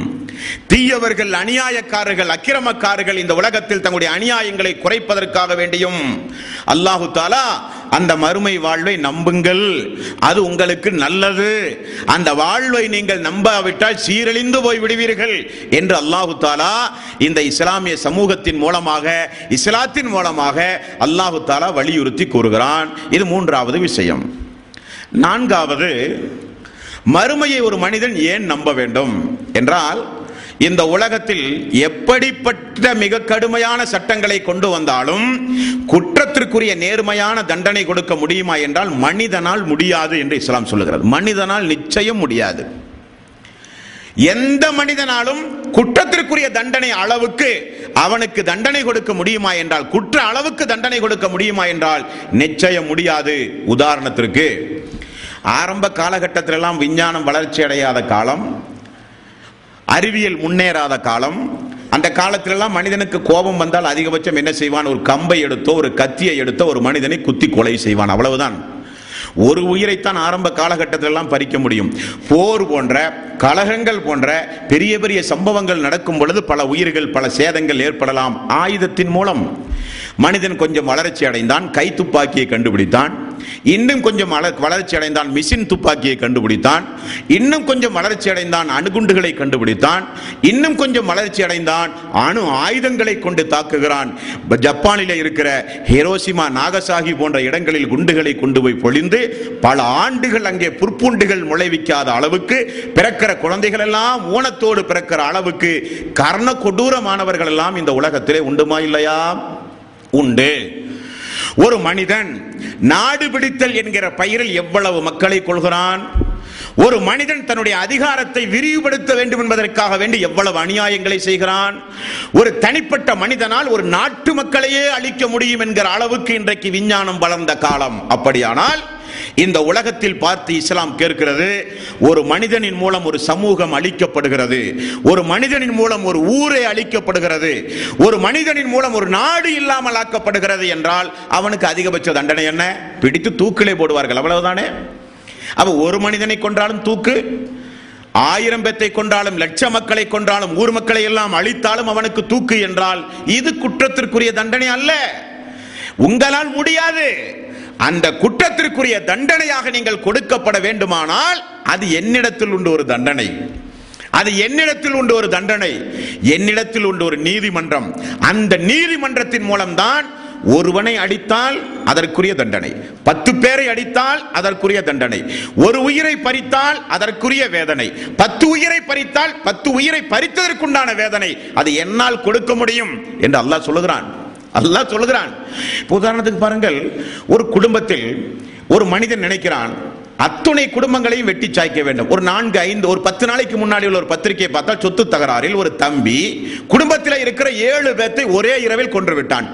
தீயவர்கள் அநியாயக்காரர்கள் அக்கிரமக்காரர்கள் இந்த உலகத்தில் தங்களுடைய அநியாயங்களை குறைப்பதற்காக வேண்டியும் அல்லாஹு தஆலா அந்த மறுமை வாழ்வை நம்புங்கள், அது உங்களுக்கு நல்லது, அந்த வாழ்வை நீங்கள் நம்பாவிட்டால் சீரழிந்து போய் விடுவீர்கள் என்று அல்லாஹு தஆலா இந்த இஸ்லாமிய சமூகத்தின் மூலமாக, இஸ்லாத்தின் மூலமாக அல்லாஹு தஆலா வலியுறுத்தி கூறுகிறான். இது மூன்றாவது விஷயம். நான்காவது, மறுமையை ஒரு மனிதன் ஏன் நம்ப வேண்டும் என்றால், இந்த உலகத்தில் எப்படிப்பட்ட மிக கடுமையான சட்டங்களை கொண்டு வந்தாலும் குற்றத்திற்குரிய நேர்மையான தண்டனை கொடுக்க முடியுமா என்றால் மனிதனால் முடியாது என்று இஸ்லாம் சொல்லுகிறது. மனிதனால் நிச்சயம் முடியாது. எந்த மனிதனாலும் குற்றத்திற்குரிய தண்டனை அளவுக்கு அவனுக்கு தண்டனை கொடுக்க முடியுமா என்றால், குற்ற அளவுக்கு தண்டனை கொடுக்க முடியுமா என்றால் நிச்சயம் முடியாது. உதாரணத்திற்கு, ஆரம்ப காலகட்டத்தில் எல்லாம் விஞ்ஞானம் வளர்ச்சி அடையாத காலம், அறிவியல் முன்னேறாத காலம், அந்த காலத்திலெல்லாம் மனிதனுக்கு கோபம் வந்தால் அதிகபட்சம் என்ன செய்வான்? ஒரு கம்பை எடுத்தோ ஒரு கத்தியை எடுத்தோ ஒரு மனிதனை குத்தி கொலை செய்வான், அவ்வளவுதான். ஒரு உயிரைத்தான் ஆரம்ப காலகட்டத்திலெல்லாம் பறிக்க முடியும். போர் போன்ற கலகங்கள் போன்ற பெரிய பெரிய சம்பவங்கள் நடக்கும் பொழுது பல உயிர்கள் பல சேதங்கள் ஏற்படலாம். ஆயுதத்தின் மூலம் மனிதன் கொஞ்சம் வளர்ச்சி அடைந்தான், கை துப்பாக்கியை கண்டுபிடித்தான். இன்னும் கொஞ்சம் வளர்ச்சி அடைந்தான், மிஷின் துப்பாக்கியை கண்டுபிடித்தான். இன்னும் கொஞ்சம் வளர்ச்சி அடைந்தான், அணுகுண்டுகளை கண்டுபிடித்தான். இன்னும் கொஞ்சம் வளர்ச்சி அடைந்தான், அணு ஆயுதங்களை கொண்டு தாக்குகிறான். ஜப்பானில் இருக்கிற ஹிரோஷிமா நாகசாகி போன்ற இடங்களில் குண்டுகளை கொண்டு போய் பொழிந்து பல ஆண்டுகள் அங்கே புற்பூண்டுகள் முளைவிக்காத அளவுக்கு, பிறக்கிற குழந்தைகள் எல்லாம் ஊனத்தோடு பிறக்கிற அளவுக்கு கர்ண கொடூரமானவர்கள் எல்லாம் இந்த உலகத்திலே உண்டுமா இல்லையா? உண்டு. ஒரு மனிதன் நாடு பிடித்தல் என்கிற பெயரில் எவ்வளவு மக்களை கொள்கிறான். ஒரு மனிதன் தன்னுடைய அதிகாரத்தை விரிவுபடுத்த வேண்டும் என்பதற்காக வேண்டி எவ்வளவு அநியாயங்களை செய்கிறான். ஒரு தனிப்பட்ட மனிதனால் ஒரு நாட்டு மக்களையே அழிக்க முடியும் என்கிற அளவுக்கு இன்றைக்கு விஞ்ஞானம் வளர்ந்த காலம். அப்படியானால் இந்த உலகத்தில் பார்த்து இஸ்லாம் கேட்கிறது, ஒரு மனிதனின் மூலம் ஒரு சமூகம் அழிக்கப்படுகிறது, ஒரு மனிதனின் மூலம் ஒரு ஊரே அழிக்கப்படுகிறது, ஒரு மனிதனின் மூலம் ஒரு நாடு இல்லாமல் ஆக்கப்படுகிறது என்றால் அவனுக்கு அதிகபட்ச தண்டனை என்ன? பிடித்து தூக்கிலே போடுவார்கள், அவ்வளவுதானே. அவ ஒரு மனிதனை கொன்றாலும் தூக்கு, 1000 பேத்தை கொன்றாலும், லட்ச மக்களை கொன்றாலும், ஊர் மக்களை எல்லாம் அழித்தாலும் அவனுக்கு தூக்கு என்றால் இது குற்றத்திற்குரிய தண்டனை அல்ல. உங்களால் முடியாது. அந்த குற்றத்திற்குரிய தண்டனையாக நீங்கள் கொடுக்கப்பட வேண்டுமானால் அது என்னிடத்தில் உண்டு ஒரு தண்டனை, அது என்னிடத்தில் உண்டு ஒரு தண்டனை, என்னிடத்தில் உண்டு ஒரு நீதிமன்றம். அந்த நீதிமன்றத்தின் மூலம்தான் ஒருவனை அடித்தால் அதற்குரிய தண்டனை, 10 பேரை அடித்தால் அதற்குரிய தண்டனை, ஒரு உயிரை பறித்தால் அதற்குரிய வேதனை, 10 உயிரை பறித்தால் 10 உயிரை பறித்ததற்குண்டான வேதனை அது என்னால் கொடுக்க முடியும் என்று அல்லாஹ் சொல்லுகிறான். அல்லாஹ் சொல்லுகிறான். உதாரணத்துக்கு பாருங்கள், ஒரு குடும்பத்தில் ஒரு மனிதன் நினைக்கிறான் அத்துணை குடும்பங்களையும் வெட்டி சாய்க்க வேண்டும். ஒரு 4, 5, ஒரு 10 நாளைக்கு முன்னாடி உள்ள ஒரு பத்திரிகையை பார்த்தால் சொத்து தகராறில் ஒரு தம்பி குடும்பத்தில் இருக்கிற 7 பேத்தை ஒரே இரவில் கொன்று விட்டான்.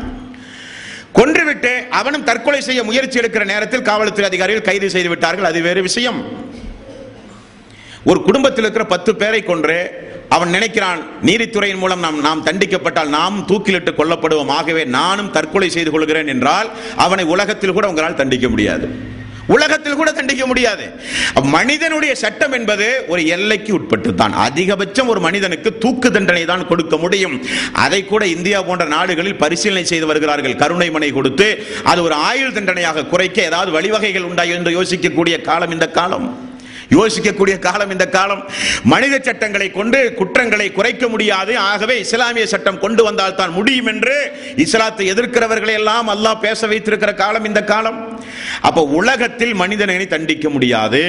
கொன்றுவிட்டு அவனும் தற்கொலை செய்ய முயற்சி எடுக்கிற நேரத்தில் காவல்துறை அதிகாரிகள் கைது செய்து விட்டார்கள். அது வேறு விஷயம். ஒரு குடும்பத்தில் இருக்கிற 10 பேரை கொன்று அவன் நினைக்கிறான், நீதித்துறையின் மூலம் நாம் தண்டிக்கப்பட்டால் நாம் தூக்கிலிட்டு கொல்லப்படுவோம், ஆகவே நானும் தற்கொலை செய்து கொள்கிறேன் என்றால் அவனை உலகத்தில் கூட உங்களால் தண்டிக்க முடியாது. உலகத்தில் கூட தண்டிக்க முடியாது. மனிதனுடைய சட்டம் என்பது ஒரு எல்லைக்கு உட்பட்டு தான். அதிகபட்சம் ஒரு மனிதனுக்கு தூக்கு தண்டனை தான் கொடுக்க முடியும். அதை கூட இந்தியா போன்ற நாடுகளில் பரிசீலனை செய்து வருகிறார்கள். கருணை மனை கொடுத்து அது ஒரு ஆயுள் தண்டனையாக குறைக்க ஏதாவது வழிவகைகள் உண்டா என்று யோசிக்கக்கூடிய காலம் இந்த காலம். யோசிக்கக்கூடிய காலம் இந்த காலம். மனித சட்டங்களை கொண்டு குற்றங்களை குறைக்க முடியாது. ஆகவே இஸ்லாமிய சட்டம் கொண்டு வந்தால் தான் முடியும் என்று இஸ்லாத்தை எதிர்க்கிறவர்களை எல்லாம் அல்லாஹ் பேச வைத்திருக்கிற காலம் இந்த காலம். அப்ப உலகத்தில் மனிதனை தண்டிக்க முடியாது.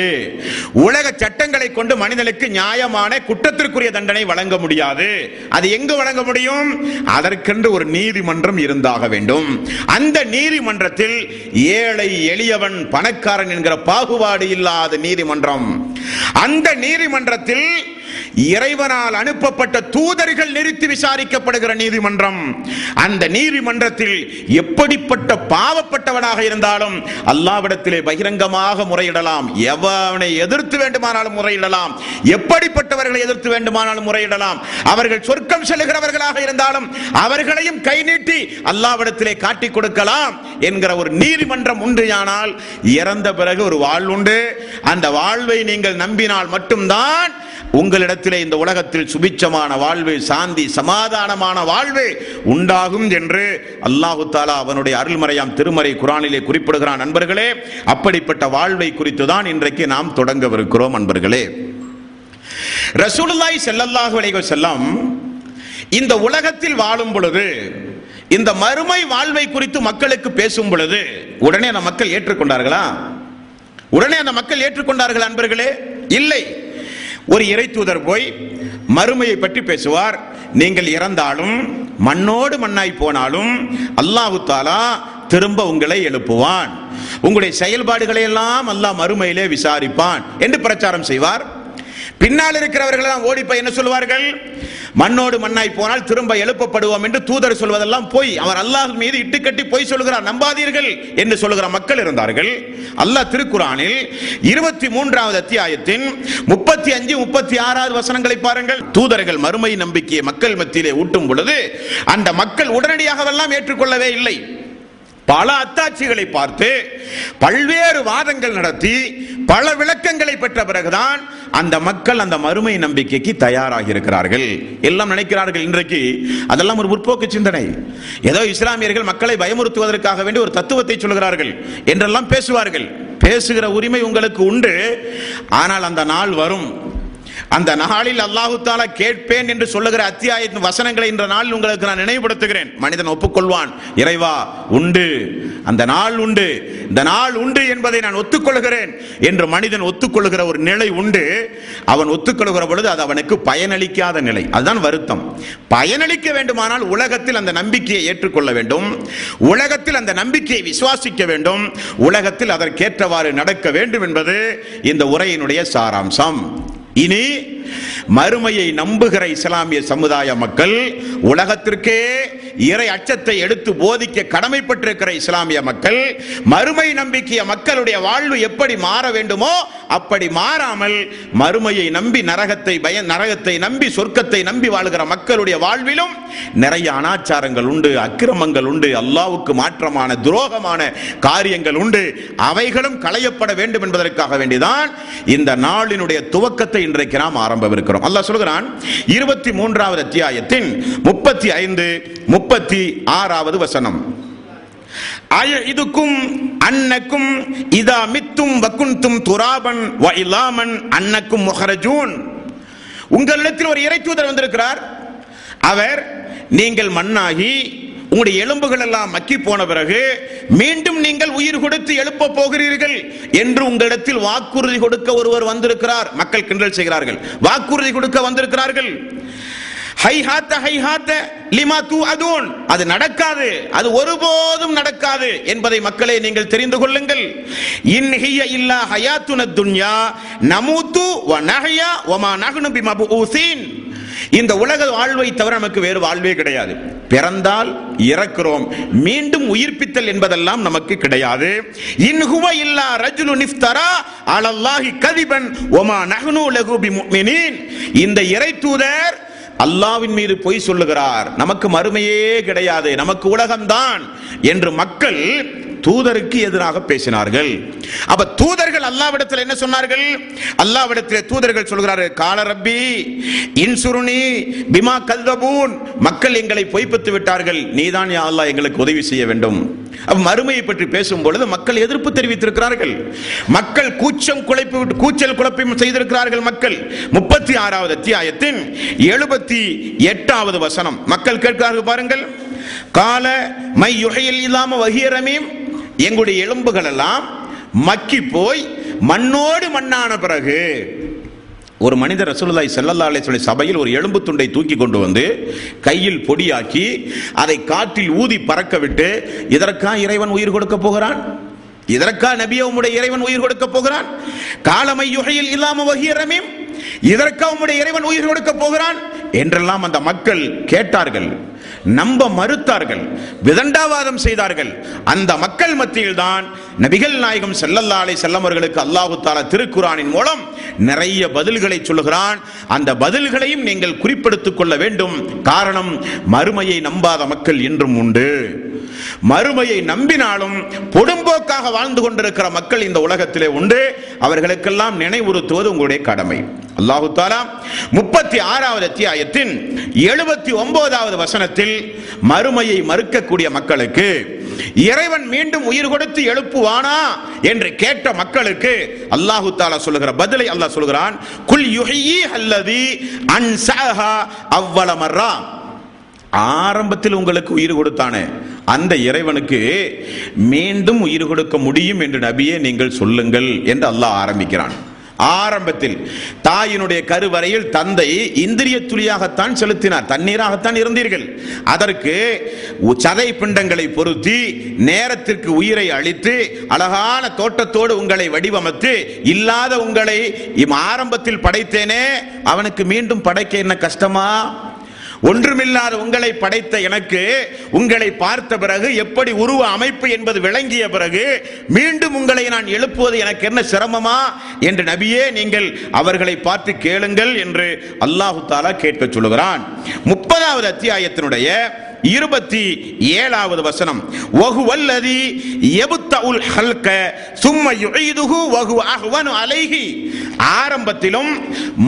உலக சட்டங்களை கொண்டு மனிதனுக்கு நியாயமான குற்றத்திற்குரிய தண்டனை வழங்க முடியாது. அது எங்கு வழங்க முடியும்? அதற்கென்று ஒரு நீதிமன்றம் இருந்தாக வேண்டும். அந்த நீதிமன்றத்தில் ஏழை எளியவன் பணக்காரன் என்கிற பாகுபாடு இல்லாத நீதிமன்றம். அந்த நீதிமன்றத்தில் இறைவனால் அனுப்பப்பட்ட தூதர்கள் நிறுத்தி விசாரிக்கப்படுகிற நீதிமன்றம். அந்த நீதிமன்றத்தில் எப்படிப்பட்ட பாவப்பட்டவனாக இருந்தாலும் அல்லாஹ்விடத்திலே பகிரங்கமாக முறையிடலாம். எவனை எதிர்த்து வேண்டுமானாலும் முறையிடலாம். எப்படிப்பட்டவர்களை எதிர்த்து வேண்டுமானாலும் முறையிடலாம். அவர்கள் சொர்க்கம் செல்லுகிறவர்களாக இருந்தாலும் அவர்களையும் கை நீட்டி அல்லாஹ்விடத்திலே காட்டிக் கொடுக்கலாம் என்கிற ஒரு நீதிமன்றம் உண்டுயானால் இறந்த பிறகு ஒரு வாழ்வு உண்டு. அந்த வாழ்வை நீங்கள் நம்பினால் மட்டும்தான் உங்களிடத்திலே இந்த உலகத்தில் சுபிட்சமான வாழ்வு, சாந்தி, சமாதானமான வாழ்வு உண்டாகும் என்று அல்லாஹு தஆலா அவனுடைய அருள்மறையாம் திருமறை குர்ஆனிலே குறிப்பிடுகிறான். நண்பர்களே, அப்படிப்பட்ட வாழ்வை குறித்து தான் இன்றைக்கு நாம் தொடங்கவிருக்கிறோம். நண்பர்களே, ரசூலுல்லாஹி ஸல்லல்லாஹு அலைஹி வஸல்லம் இந்த உலகத்தில் வாழும் பொழுது, இந்த மறுமை வாழ்வை குறித்து மக்களுக்கு பேசும் பொழுது உடனே அந்த மக்கள் ஏற்றுக்கொண்டார்களா? உடனே அந்த மக்கள் ஏற்றுக்கொண்டார்கள் அன்பர்களே? இல்லை. ஒரு இறை தூதர் போய் மறுமையை பற்றி பேசுவார். நீங்கள் இறந்தாலும் மண்ணோடு மண்ணாய் போனாலும் அல்லாஹ் தஆலா திரும்ப உங்களை எழுப்புவான். உங்களுடைய செயல்பாடுகளை எல்லாம் அல்லாஹ் மறுமையிலே விசாரிப்பான் என்று பிரச்சாரம் செய்வார். பின்னால் இருக்கிறவர்கள் எல்லாம் ஓடி போய் என்ன சொல்வார்கள்? மண்ணோடு மண்ணாய் போனால் திரும்ப எழுப்பப்படுவோம் என்று தூதர் சொல்வதெல்லாம் போய், அவர் அல்லாஹ் மீது இட்டுக்கட்டி போய் சொல்கிறார், நம்பாதீர்கள் என்று சொல்லுகிற மக்கள் இருந்தார்கள். அல்லாஹ் திருக்குர்ஆனில் 23வது அத்தியாயத்தின் 35, 36 வசனங்களை பாருங்கள். தூதர்கள் மறுமை நம்பிக்கையை மக்கள் மத்தியிலே ஊட்டும் பொழுது அந்த மக்கள் உடனடியாக எல்லாம் ஏற்றுக்கொள்ளவே இல்லை. பல அத்தாட்சிகளை பார்த்து பல்வேறு வாதங்கள் நடத்தி பல விளக்கங்களை பெற்ற பிறகுதான் அந்த மக்கள் அந்த மறுமை நம்பிக்கைக்கு தயாராகி இருக்கிறார்கள். எல்லாம் நினைக்கிறார்கள் இன்றைக்கு அதெல்லாம் ஒரு முற்போக்கு சிந்தனை, ஏதோ இஸ்லாமியர்கள் மக்களை பயமுறுத்துவதற்காக வேண்டி ஒரு தத்துவத்தை சொல்கிறார்கள் என்றெல்லாம் பேசுவார்கள். பேசுகிற உரிமை உங்களுக்கு உண்டு. ஆனால் அந்த நாள் வரும். அந்த நாளில் அல்லாஹு தஆலா கேட்பேன் என்று சொல்லுகிற அத்தியாயத்தின் வசனங்களை இன்ற நாளில் உங்களுக்கு நான் நினைவுபடுத்துகிறேன். மனிதன் ஒப்புக்கொள்வான், இறைவா உண்டு, அந்த நாள் உண்டு, இந்த நாள் உண்டு என்பதை நான் ஒத்துக்கொள்கிறேன் என்று மனிதன் ஒத்துக்கொள்கிற ஒரு நிலை உண்டு. அவன் ஒத்துக்கொள்கிற பொழுது அது அவனுக்கு பயனளிக்காத நிலை. அதுதான் வருத்தம். பயனளிக்க வேண்டுமானால் உலகத்தில் அந்த நம்பிக்கையை ஏற்றுக்கொள்ள வேண்டும், உலகத்தில் அந்த நம்பிக்கையை விசுவாசிக்க வேண்டும், உலகத்தில் அதற்கேற்றவாறு நடக்க வேண்டும் என்பது இந்த உரையினுடைய சாராம்சம். இனி மறுமையை நம்புகிற இஸ்லாமிய சமுதாய மக்கள், உலகத்திற்கே இறை அச்சத்தை எடுத்து போதிக்க கடமைப்பட்டிருக்கிற இஸ்லாமிய மக்கள், மறுமை நம்பிக்கைய மக்களுடைய வாழ்வு எப்படி மாற வேண்டுமோ அப்படி மாறாமல் மறுமையை நம்பி நரகத்தை நம்பி சொர்க்கத்தை நம்பி வாழ்கிற மக்களுடைய வாழ்விலும் நிறைய அனாச்சாரங்கள் உண்டு, அக்கிரமங்கள் உண்டு, அல்லாஹ்வுக்கு மாற்றமான துரோகமான காரியங்கள் உண்டு. அவைகளும் களையப்பட வேண்டும் என்பதற்காக வேண்டிதான் இந்த நாளினுடைய துவக்கத்தை இன்றைக்கு நாம் ஆரம்பவிருக்கிறோம். அல்லாஹ் சொல்கிறான் 23வது அத்தியாயத்தின் 35, 36வது வசனம். அயஇதுக்கும் அன்னக்கும் இதா மித்தும் வகுன்தும் துராபன் வ இலாமன் அன்னக்கும் முஹரஜூன். உங்களிடத்தில் ஒரு இறை தூதர் வந்திருக்கிறார். அவர் நீங்கள் மண்ணாகி உங்களுடைய எலும்புகள் எல்லாம் மக்கி போன பிறகு மீண்டும் நீங்கள் உயிர் கொடுத்து எழுப்ப போகிறீர்கள் என்று உங்களிடத்தில் வாக்குறுதி கொடுக்க ஒருவர் வந்திருக்கிறார். மக்கள் கிண்டல் செய்கிறார்கள். வாக்குறுதி கொடுக்க வந்திருக்கிறார்கள். ஹைஹாத்த ஹைஹாத்த லிமா துஅதூன். அது நடக்காது, அது ஒருபோதும் நடக்காது என்பதை மக்களே நீங்கள் தெரிந்து கொள்ளுங்கள். இன் ஹிய இல்லா ஹயாத்துனத் துன்யா நமூது வ நஹ்யா வ மா நஹ்னு பிமபூஸீன். இந்த உலக வாழ்வை தவிர நமக்கு வேறு வாழ்வே கிடையாது. பிறந்தால் இறக்கிறோம், மீண்டும் உயிர்ப்பித்தல் என்பதெல்லாம் நமக்கு கிடையாது. இன் ஹுவ இல்லா ரஜுலுன் இஃப்தரா அலல்லாஹி கதிபன் வ மா நஹ்னு லஹு பிமுஃமினீன். இந்த இறை தூதர் அல்லாஹ்வின் மீது பொய் சொல்லுகிறார், நமக்கு மறுமையே கிடையாது, நமக்கு உலகம்தான் என்று மக்கள் தூதருக்கு எதிராக பேசினார்கள். அப்ப தூதர்கள் அல்லாஹ்விடத்தில் என்ன சொன்னார்கள்? அல்லாஹ்விடத்தில் தூதர்கள் சொல்கிறார்கள், கால ரப்பி இன்சுருனி பிமா கல்தபூன், மக்கள் எங்களை பொய்ப்பித்து விட்டார்கள், நீதான் யா அல்லாஹ் எங்களுக்கு உதவி செய்ய வேண்டும். அப்ப மறுமையை பற்றி பேசும் பொழுது மக்கள் எதிர்ப்பு தெரிவித்திருக்கிறார்கள். மக்கள் கூச்சல் குழப்பம் செய்திருக்கிறார்கள். மக்கள் 36வது அத்தியாயத்தின் 78வது வசனம் மக்கள் கேட்கிறார்கள் பாருங்கள். கால மை யுஹில் இல்லாம வஹிய ரமீம், எங்களுடைய எலும்புகள் எல்லாம் மக்கி போய் மண்ணோடு மண்ணான பிறகு. ஒரு மனிதர் ரசூலுல்லாஹி ஸல்லல்லாஹு அலைஹி வஸல்லம் சபையில் ஒரு எலும்பு துண்டை தூக்கி கொண்டு வந்து கையில் பொடியாக்கி அதை காற்றில் ஊதி பறக்க விட்டு, இதற்கா இறைவன் உயிர் கொடுக்க போகிறான்? இதற்கா நபியே உம்முடைய இறைவன் உயிர் கொடுக்க போகிறான்? காலமை யுஹில் இல்லாம வஹிய ரமீம், இதற்கா உம்முடைய இறைவன் உயிர் கொடுக்க போகிறான் என்றெல்லாம் அந்த மக்கள் கேட்டார்கள், நம்ப மறுத்தார்கள், விதண்டாவாதம் செய்தார்கள். அந்த மக்கள் மத்தியில் தான் நபிகள் நாயகம் ஸல்லல்லாஹு அலைஹி வஸல்லம் அவர்களுக்கு அல்லாஹ் தஆலா திருக்குர்ஆனின் மூலம் நிறைய பதில்களை சொல்லுகிறான். அந்த பதில்களையும் நீங்கள் குறிப்பிடுத்திக் கொள்ள வேண்டும். காரணம், மறுமையை நம்பாத மக்கள் இன்றும் உண்டு. மறுமையை நம்பினாலும் பொடும்போக்காக வாழ்ந்து கொண்டிருக்கிற மக்கள் இந்த உலகத்திலே உண்டு. அவர்களுக்கெல்லாம் நினைவுறுத்துவது உங்களுடைய கடமை. அல்லாஹ் தஆலா 36வது அத்தியாயத்தின் 79வது வசனத்தில் மறுமையை மறுக்கக்கூடிய மக்களுக்கு, இறைவன் மீண்டும் உயிர் கொடுத்து எழுப்புவானா என்று கேட்ட மக்களுக்கு அல்லாஹ் தஆலா சொல்லுகிற பதிலை அல்லாஹ் சொல்கிறான், குல் யுஹ்யி அல்லதி அன்ஸஹா அவ்வல மர்ரா, ஆரம்பத்தில் உங்களுக்கு உயிர் கொடுத்தானே அந்த இறைவனுக்கு மீண்டும் உயிர் கொடுக்க முடியும் என்று நபியே நீங்கள் சொல்லுங்கள் என்று அல்லாஹ் ஆரம்பிக்கிறான். ஆரம்பத்தில் தாயினுடைய கருவறையில் தந்தை இந்திரிய துளியாகத்தான் செலுத்தினார், தண்ணீராகத்தான் இருந்தீர்கள். அதற்கு சதை பிண்டங்களை பொருத்தி நேரத்திற்கு உயிரை அளித்து அழகான தோட்டத்தோடு உங்களை வடிவமைத்து, இல்லாத உங்களை ஆரம்பத்தில் படைத்தேனே அவனுக்கு மீண்டும் படைக்க என்ன கஷ்டமா? ஒன்றுமில்லாத உங்களை படைத்த எனக்கு உங்களை பார்த்த பிறகு எப்படி உருவ அமைப்பு என்பது விளங்கிய பிறகு மீண்டும் உங்களை நான் எழுப்புவது எனக்கு என்ன சிரமமா என்று நபியே நீங்கள் அவர்களை பார்த்து கேளுங்கள் என்று அல்லாஹ் தஆலா கேட்க சொல்லுகிறான். 30வது அத்தியாயத்தினுடைய 27வது வசனம், வஹுவல்லதி யப்தஉல் ஹல்க சும்ம யுஈதுஹு வஹுவ அஹ்வனு அலைஹி, ஆரம்பத்திலும்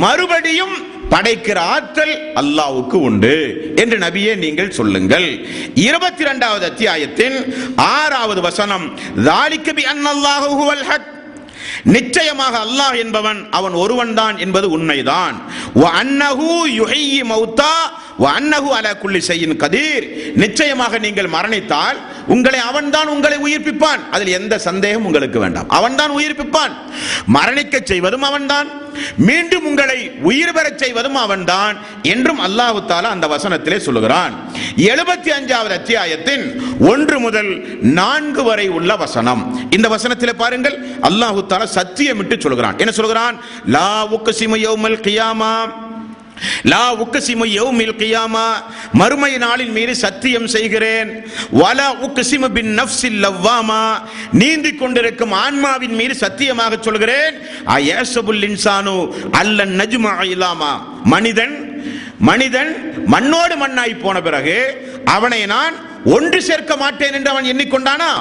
மறுபடியும் படைக்கிற ஆற்றல் அல்லாஹ்வுக்கு உண்டு என்று நபியே நீங்கள் சொல்லுங்கள். 22வது அத்தியாயத்தின் 6வது வசனம், ذَلِكَ بِأَنَّ اللَّهَ هُوَ الْحَقُّ, நிச்சயமாக அல்லாஹ் என்பவன் அவன் ஒருவன் தான் என்பது உண்மைதான். وَأَنَّهُ يُحْيِي الْمَوْتَى وَأَنَّهُ عَلَى كُلِّ شَيْءٍ قَدِيرٌ, நிச்சயமாக நீங்கள் மரணித்தால் அவன்தான் உங்களை உயிர்ப்பிப்பான், அதில் எந்த சந்தேகம் உங்களுக்கு வேண்டாம். அவன்தான் உயிர்ப்பிப்பான், மரணிக்க செய்வதும் அவன்தான், மீண்டும் உங்களை உயிர் பெறச் செய்வதும் அவன்தான் என்றும் அல்லாஹ் தஆலா அந்த வசனத்திலே சொல்லுகிறான். 75வது அத்தியாயத்தின் 1 முதல் 4 வரை உள்ள வசனம், இந்த வசனத்திலே பாருங்கள் அல்லாஹ் தஆலா சத்தியமிட்டு சொல்கிறான். என்ன சொல்கிறான்? லா உக்ஸிமு யௌமல் கியாமா, லா உக்ஸிமு யௌமில் கியாமா, மறுமை நாளின் மீது சத்தியம் செய்கிறேன். வலா உக்ஸிமு பின் நஃப்ஸில் லவ்வாமா, நீந்திக் கொண்டிருக்கும் ஆன்மாவின் மீது சத்தியமாக சொல்கிறேன். அயஸபுல் இன்சானு அல்லன் நஜ்மா இலாமா, மனிதன் மண்ணோடு மண்ணாய் போன பிறகு அவனை நான் ஒன்று சேர்க்க மாட்டேன் என்று அவன் எண்ணிக்கொண்டானா?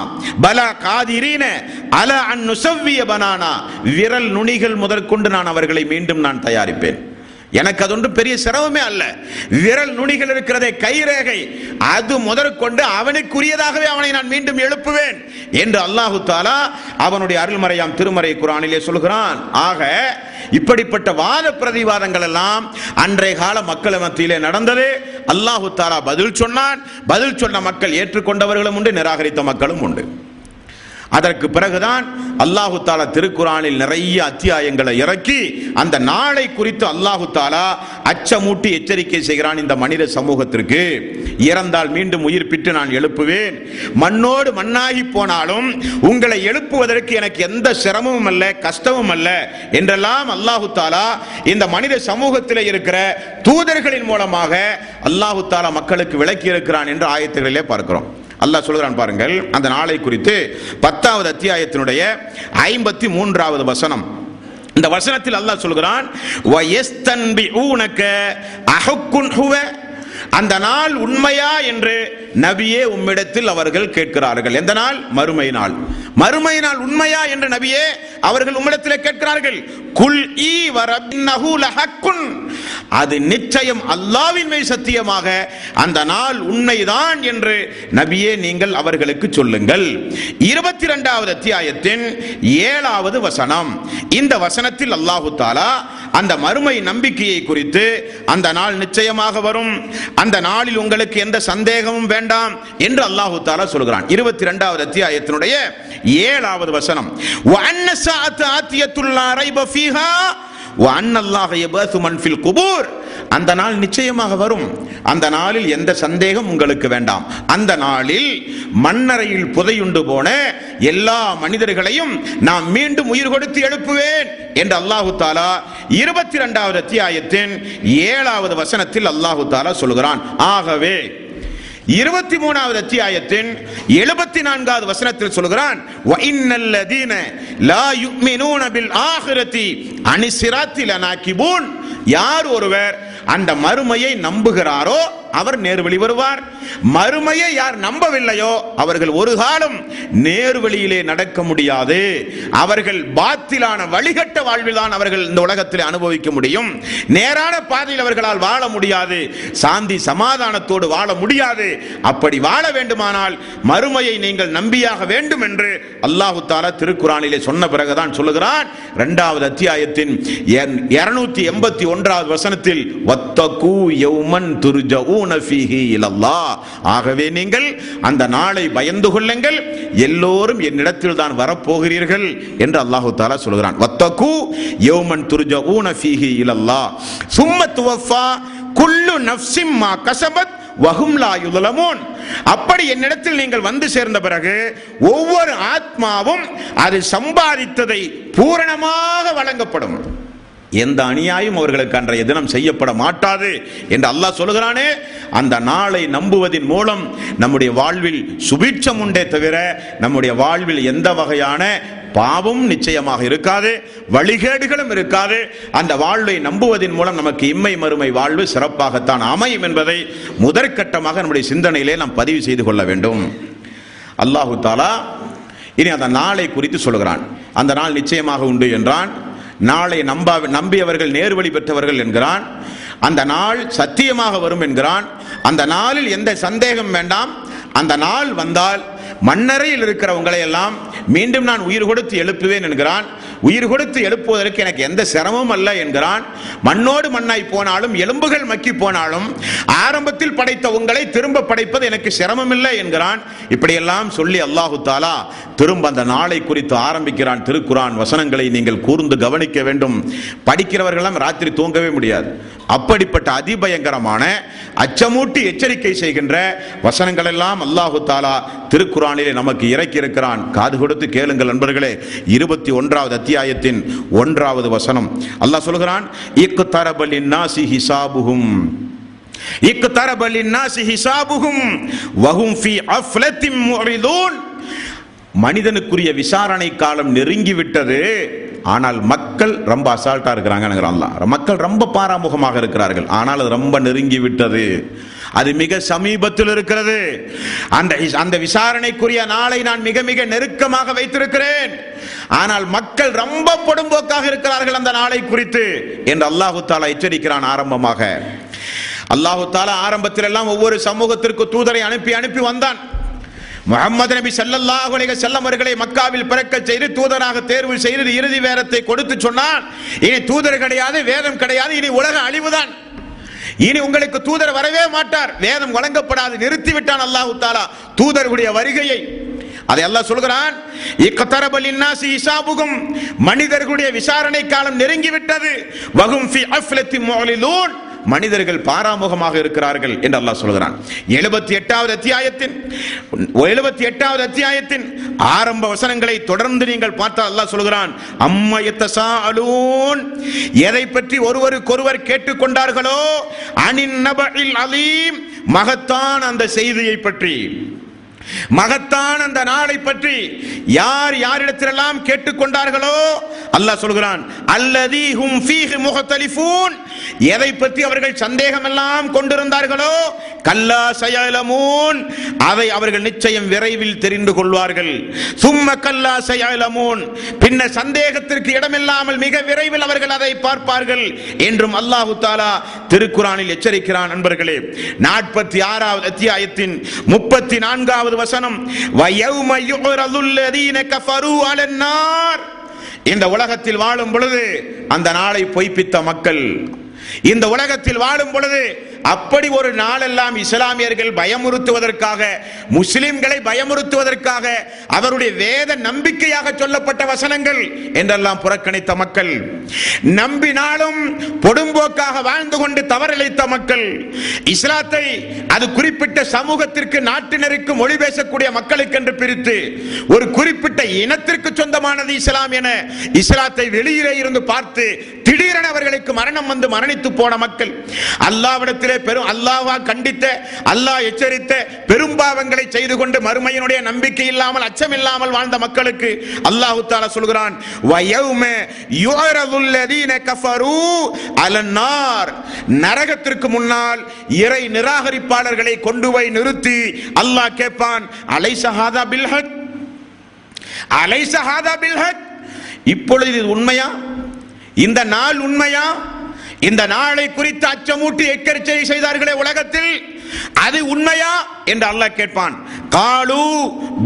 பலா காதிரீன அலா அன் நுஸவ்விய பனானா, விரல் நுனிகள் முதற்கொண்டு நான் அவர்களை மீண்டும் நான் தயாரிப்பேன். எனக்கு அது ஒன்று பெரிய சிரமமே அல்ல. விரல் நுனிகள் இருக்கிறதே, கைரேகை, அது முதற்கொண்டு அவனுக்குரியதாகவே அவனை நான் மீண்டும் எழுப்புவேன் என்று அல்லாஹ் தஆலா அவனுடைய அருள்மறையாம் திருமறை குர்ஆனிலே சொல்கிறான். ஆக இப்படிப்பட்ட வாத பிரதிவாதங்கள் எல்லாம் அன்றைய கால மக்கள் மத்தியிலே நடந்தது. அல்லாஹ் தஆலா பதில் சொன்னான். பதில் சொன்ன மக்கள் ஏற்றுக்கொண்டவர்களும் உண்டு, நிராகரித்த மக்களும் உண்டு. அதற்கு பிறகுதான் அல்லாஹு தஆலா திருக்குர்ஆனில் நிறைய அத்தியாயங்களை இறக்கி அந்த நாளை குறித்து அல்லாஹு தஆலா அச்சமூட்டி எச்சரிக்கை செய்கிறான். இந்த மனித சமூகத்திற்கு, இறந்தால் மீண்டும் உயிர்ப்பித்து நான் எழுப்புவேன், மண்ணோடு மண்ணாகி போனாலும் உங்களை எழுப்புவதற்கு எனக்கு எந்த சிரமமும் அல்ல, கஷ்டமும் அல்ல என்றெல்லாம் அல்லாஹு தஆலா இந்த மனித சமூகத்தில் இருக்கிற தூதர்களின் மூலமாக அல்லாஹு தஆலா மக்களுக்கு விளக்கி இருக்கிறான் என்று ஆயத்துகளிலே பார்க்கிறோம். அல்லாஹ் சொல்கிறான் பாருங்கள் அந்த நாளை குறித்து. 10வது அத்தியாயத்தினுடைய 53வது வசனம், இந்த வசனத்தில் அல்லாஹ் சொல்கிறான், வயஸ்தன்பிஊனக அஹக்குன் ஹுவ, அந்த நாள் உண்மையா என்று நபியே உம்மிடத்தில் அவர்கள் கேட்கிறார்கள். எந்த நாள்? மறுமை நாள். மறுமை நாள் உண்மையா என்று நபியே அவர்கள் உம்மிடத்தில் கேட்கிறார்கள். குல் ஈ வரபின்னஹு லஹக்குன், அது நிச்சயம் அல்லாஹ்வின் மீது சத்தியமாக அந்த நாள் உண்மைதான் என்று நபியே நீங்கள் அவர்களுக்கு சொல்லுங்கள். 22வது அத்தியாயத்தின் 7வது வசனம். இந்த வசனத்தில் அல்லாஹு தஆலா அந்த மறுமை நம்பிக்கையை குறித்து, அந்த நாள் நிச்சயமாக வரும், அந்த நாளில் உங்களுக்கு எந்த சந்தேகமும் வேண்டாம் என்று அல்லாஹு தஆலா சொல்கிறான். 22வது அத்தியாயத்தினுடைய 7வது வசனம். வ அன்ன ஸாஅத ஆத்தியத்துல் லா ரைப ஃபீஹா வ அன்னல்லாஹ யபஸு மன் ஃபில் குபூர், அந்த நாள் நிச்சயமாக வரும், அந்த நாளில் எந்த சந்தேகம் உங்களுக்கு வேண்டாம். அந்த நாளில் மண்ணறையில் புதையுண்டு போன எல்லா மனிதர்களையும் நான் மீண்டும் உயிர் கொடுத்து எழுப்புவேன் என்று அல்லாஹு தஆலா 22வது அத்தியாயத்தின் 7வது வசனத்தில் அல்லாஹு தஆலா சொல்கிறான். ஆகவே 23வது அத்தியாயத்தின் 74வது வசனத்தில் சொல்கிறான், வ இன்னல் லதீன லா யுமினூன பில் ஆகிரதி அனி ஸிராத்தி லனாகிபூன், யார் ஒருவர் அந்த மறுமையை நம்புகிறாரோ அவர் நேர்வழி வருவார். மறுமையை யார் நம்பவில்லையோ அவர்கள் ஒரு காலம் நேர்வழியிலே நடக்க முடியாது. அவர்கள் பாத்திலான வழிகட்ட வாழ்வில்தான் அவர்கள் இந்த உலகத்தில் அனுபவிக்க முடியும். நேரான பாதையில் அவர்களால் வாழ முடியாது, சாந்தி சமாதானத்தோடு வாழ முடியாது. அப்படி வாழ வேண்டுமானால் மறுமையை நீங்கள் நம்பியாக வேண்டும் என்று அல்லாஹு தஆலா திருக்குர்ஆனிலே சொன்ன பிறகுதான் சொல்லுகிறான். 2வது அத்தியாயத்தின் 281வது வசனத்தில் வத்தகு யௌமன் துர்ஜஊன ஃபீஹி இலல்லாஹ், ஆகவே நீங்கள் அந்த நாளை பயந்து கொள்ளுங்கள், எல்லோரும் என்னிடத்தில் தான் வரப்போகிறீர்கள் என்று அல்லாஹு தஆலா சொல்கிறான். வத்தகு யௌமன் துர்ஜஊன ஃபீஹி இலல்லாஹ் சும்ம துவஃபா குல்லு நஃப்ஸின் மா கஸபத் வஹும் லா யுظلمون, அப்படி என்னிடத்தில் நீங்கள் வந்து சேர்ந்த பிறகு ஒவ்வொரு ஆத்மாவும் அது சம்பாதித்ததை பூரணமாக வழங்கப்படும். எந்த அநியாயம் அவர்களுக்கு அன்றைய தினம் செய்யப்பட மாட்டாது என்று அல்லாஹ் சொல்கிறானே. அந்த நாளை நம்புவதன் மூலம் நம்முடைய வாழ்வில் சுபீட்சம் உண்டே தவிர நம்முடைய வாழ்வில் எந்த வகையான பாவம் நிச்சயமாக இருக்காது, வழிகேடுகளும் இருக்காது. அந்த வாழ்வை நம்புவதன் மூலம் நமக்கு இம்மை மறுமை வாழ்வு சிறப்பாகத்தான் அமையும் என்பதை முதற்கட்டமாக நம்முடைய சிந்தனையிலே நாம் பதிவு செய்து கொள்ள வேண்டும். அல்லாஹு தஆலா இனி அந்த நாளை குறித்து சொல்கிறான். அந்த நாள் நிச்சயமாக உண்டு என்றான். நாளை நம்பியவர்கள் நேர்வழி பெற்றவர்கள் என்கிறான். அந்த நாள் சத்தியமாக வரும் என்கிறான். அந்த நாளில் எந்த சந்தேகம் வேண்டாம். அந்த நாள் வந்தால் மண்ணறையில் இருக்கிறவங்களை எல்லாம் மீண்டும் நான் உயிர் கொடுத்து எழுப்புவேன் என்கிறான். உயிர் கொடுத்து எழுப்புவதற்கு எனக்கு எந்த சிரமமும் அல்ல என்கிறான். மண்ணோடு மண்ணாய் போனாலும் எலும்புகள் மக்கி போனாலும் ஆரம்பத்தில் படைத்த உங்களை திரும்ப படைப்பது எனக்கு சிரமம் இல்லை என்கிறான். இப்படியெல்லாம் சொல்லி அல்லாஹு தஆலா திரும்ப அந்த நாளை குறித்து ஆரம்பிக்கிறான். திருக்குர்ஆன் வசனங்களை நீங்கள் கூர்ந்து கவனிக்க வேண்டும். படிக்கிறவர்களெல்லாம் ராத்திரி தூங்கவே முடியாது. அப்படிப்பட்ட அதிபயங்கரமான அச்சமூட்டி எச்சரிக்கை செய்கின்ற வசனங்கள் எல்லாம் அல்லாஹு தஆலா திருக்குர்ஆனிலே நமக்கு இறக்கி இருக்கிறான். காது கொடுத்து கேளுங்கள் நண்பர்களே. 21வது அத்தியாயத்தின் 1வது வசனம் அல்லாஹ் சொல்கிறான், இக்தரப லின்னாஸி ஹிசாபுஹும் இக்தரப லின்னாஸி ஹிசாபுஹும் வஹும் ஃபீ அஃப்லத்தின் முரிதூன், மனிதனுக்குரிய விசாரணை காலம் நெருங்கிவிட்டது, ஆனால் மக்கள் ரொம்ப அசால்ட்டா இருக்கிறாங்க. மக்கள் ரொம்ப பாராமுகமாக இருக்கிறார்கள், ஆனால் அது ரொம்ப நெருங்கி விட்டது, அது மிக சமீபத்தில் இருக்கிறது. அந்த விசாரணைக்குரிய நாளை நான் மிக மிக நெருக்கமாக வைத்திருக்கிறேன், ஆனால் மக்கள் ரொம்ப பொடும்போக்காக இருக்கிறார்கள் அந்த நாளை குறித்து என்று அல்லாஹு தஆலா எச்சரிக்கிறான். ஆரம்பமாக அல்லாஹு தஆலா ஆரம்பத்தில் எல்லாம் ஒவ்வொரு சமூகத்திற்கு தூதரை அனுப்பி அனுப்பி வந்தான். முஹம்மது நபி ஸல்லல்லாஹு அலைஹி வஸல்லம் அவர்களை மக்காவில் பிறக்க செய்து தூதராக தேர்வு செய்து இறுதி வேதத்தை கொடுத்து சொன்னான், இனி தூதர் கிடையாது, வேதம் கிடையாது, இனி உலக அழிவுதான், இனி உங்களுக்கு தூதர் வரவே மாட்டார், வேதம் வழங்கப்படாது, நிறுத்திவிட்டான் அல்லாஹு தஆலா தூதர்களுடைய வருகையை. அதை அல்லாஹ் சொல்கிறான், இக்தரப லின்னாஸி ஹிசாபுஹும், மனிதர்களுடைய விசாரணை காலம் நெருங்கிவிட்டது, வஹும் ஃபீ அஃப்லத்தின் முஅலிலூன், மனிதர்கள் பாராமுகமாக இருக்கிறார்கள் என்று அல்லாஹ் சொல்கிறான். 78வது அத்தியாயத்தின் ஆரம்ப வசனங்களை தொடர்ந்து நீங்கள் பார்த்தால் அல்லாஹ் சொல்கிறான், அம்மா யத்தஸாஅலூன், எதை பற்றி ஒருவருக்கொருவர் கேட்டுக்கொண்டார்களோ, அனின் நபஇல் அலீம், மகத்தான அந்த செய்தியை பற்றி, மகத்தான அந்த நாளை பற்றி யார் யாரிடத்திலெல்லாம் கேட்டுக்கொண்டார்களோ அல்லாஹ் சொல்கிறான், அல்லதீ ஹும் ஃபீஹி முஹ்தலிஃபூன், எதை பற்றி அவர்கள் சந்தேகம் எல்லாம் கொண்டிருந்தார்களோ கல்லா சயலமூன், அதை அவர்கள் நிச்சயம் விரைவில் தெரிந்து கொள்வார்கள். சும்ம கல்லா சயலமூன், பின்ன சந்தேகத்திற்கு இடமில்லாமல் மிக விரைவில் அவர்கள் அதை பார்ப்பார்கள் என்றும் அல்லாஹ் தஆலா திருக்குர்ஆனில் எச்சரிக்கிறான். நண்பர்களே, 46வது அத்தியாயத்தின் 34வது வசனம், வயௌம யுரதுல் லதீன கஃபரு அலன்னார், இந்த உலகத்தில் வாழும் பொழுது அந்த நாளை பொய்ப்பித்த மக்கள், இந்த உலகத்தில் வாழும் பொழுது அப்படி ஒரு நாளெல்லாம் இஸ்லாமியர்கள் பயமுறுத்துவதற்காக, முஸ்லிம்களை பயமுறுத்துவதற்காக அவருடைய வேத நம்பிக்கையாக சொல்லப்பட்ட வசனங்கள் என்றெல்லாம் புறக்கணித்த மக்கள், நம்பினாலும் பொடும்போக்காக வாழ்ந்து கொண்டு தவறிழைத்த மக்கள், இஸ்லாத்தை அது குறிப்பிட்ட சமூகத்திற்கு நாட்டினருக்கு மொழி பேசக்கூடிய மக்களுக்கு என்று பிரித்து ஒரு குறிப்பிட்ட இனத்திற்கு சொந்தமானது இஸ்லாம் என இஸ்லாத்தை வெளியிலே இருந்து பார்த்து திடீரென அவர்களுக்கு மரணம் வந்து மரணித்து போன மக்கள், அல்லாஹ்விடத்திலே பெரும் அல்லாஹ் கண்டித்த, அல்லாஹ் எச்சரித்த பெரும்பாவங்களை செய்து கொண்டு மறுமையினுடைய நம்பிக்கை இல்லாமல் அச்சம் இல்லாமல் வாழ்ந்த மக்களுக்கு அல்லாஹ் தஆலா சொல்கிறான், வயௌம யுரதுல் லதீன கஃபரு அலன்னார், நரகத்திற்கு முன்னால் இறை நிராகரிப்பாளர்களை கொண்டு போய் நிறுத்தி அல்லாஹ் கேட்பான், அலைஸ ஹாதா பில் ஹக், அலைஸ ஹாதா பில் ஹக், இப்பொழுது இது உண்மையா? இந்த நாள் உண்மையா? இந்த நாளை குறித்து அச்சமூட்டி எச்சரிக்கை செய்தார்களே உலகத்தில், அது உண்மையா என்று அல்லாஹ் கேட்பான். காலு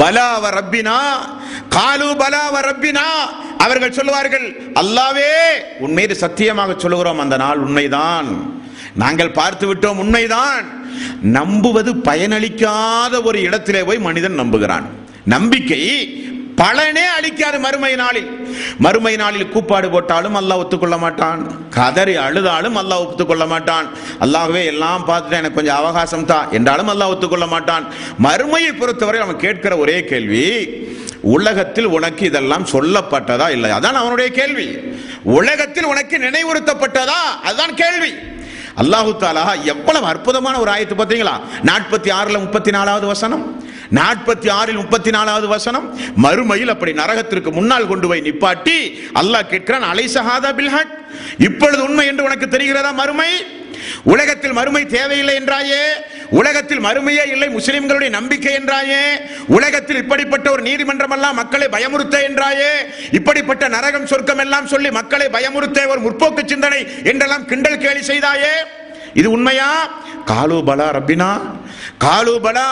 பலா வ ரப்பினா, காலு பலா வ ரப்பினா, அவர்கள் சொல்லுவார்கள், அல்லாஹ்வே உன் மீது சத்தியமாக சொல்லுகிறோம், அந்த நாள் உண்மைதான், நாங்கள் பார்த்து விட்டோம், உண்மைதான். நம்புவது பயனளிக்காத ஒரு இடத்திலே போய் மனிதன் நம்புகிறான். நம்பிக்கை பலனே அளிக்காது. மறுமை நாளில் கூப்பாடு போட்டாலும் அல்லாஹ் ஒத்துக்கொள்ள மாட்டான், கதறி அழுதாலும் அல்லாஹ் ஒத்துக்கொள்ள மாட்டான், அல்லாஹ்வே எல்லாம் பார்த்துட்டு எனக்கு கொஞ்சம் அவகாசம் தா என்றாலும் அல்லாஹ் ஒத்துக்கொள்ள மாட்டான். மறுமையை பொறுத்தவரை அவன் கேட்கிற ஒரே கேள்வி, உலகத்தில் உனக்கு இதெல்லாம் சொல்லப்பட்டதா இல்லை? அதான் அவனுடைய கேள்வி. உலகத்தில் உனக்கு நினைவுறுத்தப்பட்டதா? அதுதான் கேள்வி. அல்லாஹு தஆலா எவ்வளவு அற்புதமான ஒரு ஆயத்து பார்த்தீங்களா? 46ல் 34வது வசனம், 46ல் 34வது வசனம், மறுமையில் அப்படி நரகத்திற்கு முன்னால் கொண்டு போய் நிப்பாட்டி அல்லாஹ் கேட்கிறான், அலைஸ ஹாதா பில் ஹக், இப்பொழுது உண்மை என்று உனக்கு தெரிகிறதா மறுமை? உலகத்தில் மறுமை தேவையில்லை என்றாயே, உலகத்தில் மறுமையே இல்லை முஸ்லிம்களுடைய நம்பிக்கை என்றாயே, உலகத்தில் இப்படிப்பட்ட ஒரு நீதிமன்றம் எல்லாம் மக்களை பயமுறுத்த என்றாயே, இப்படிப்பட்ட நரகம் சொர்க்கம் எல்லாம் சொல்லி மக்களை பயமுறுத்த ஒரு முற்போக்கு சிந்தனை என்றெல்லாம் கிண்டல் கேலி செய்தாயே, இது உண்மையா? காலு பலா ரப்பினா, காலு பலா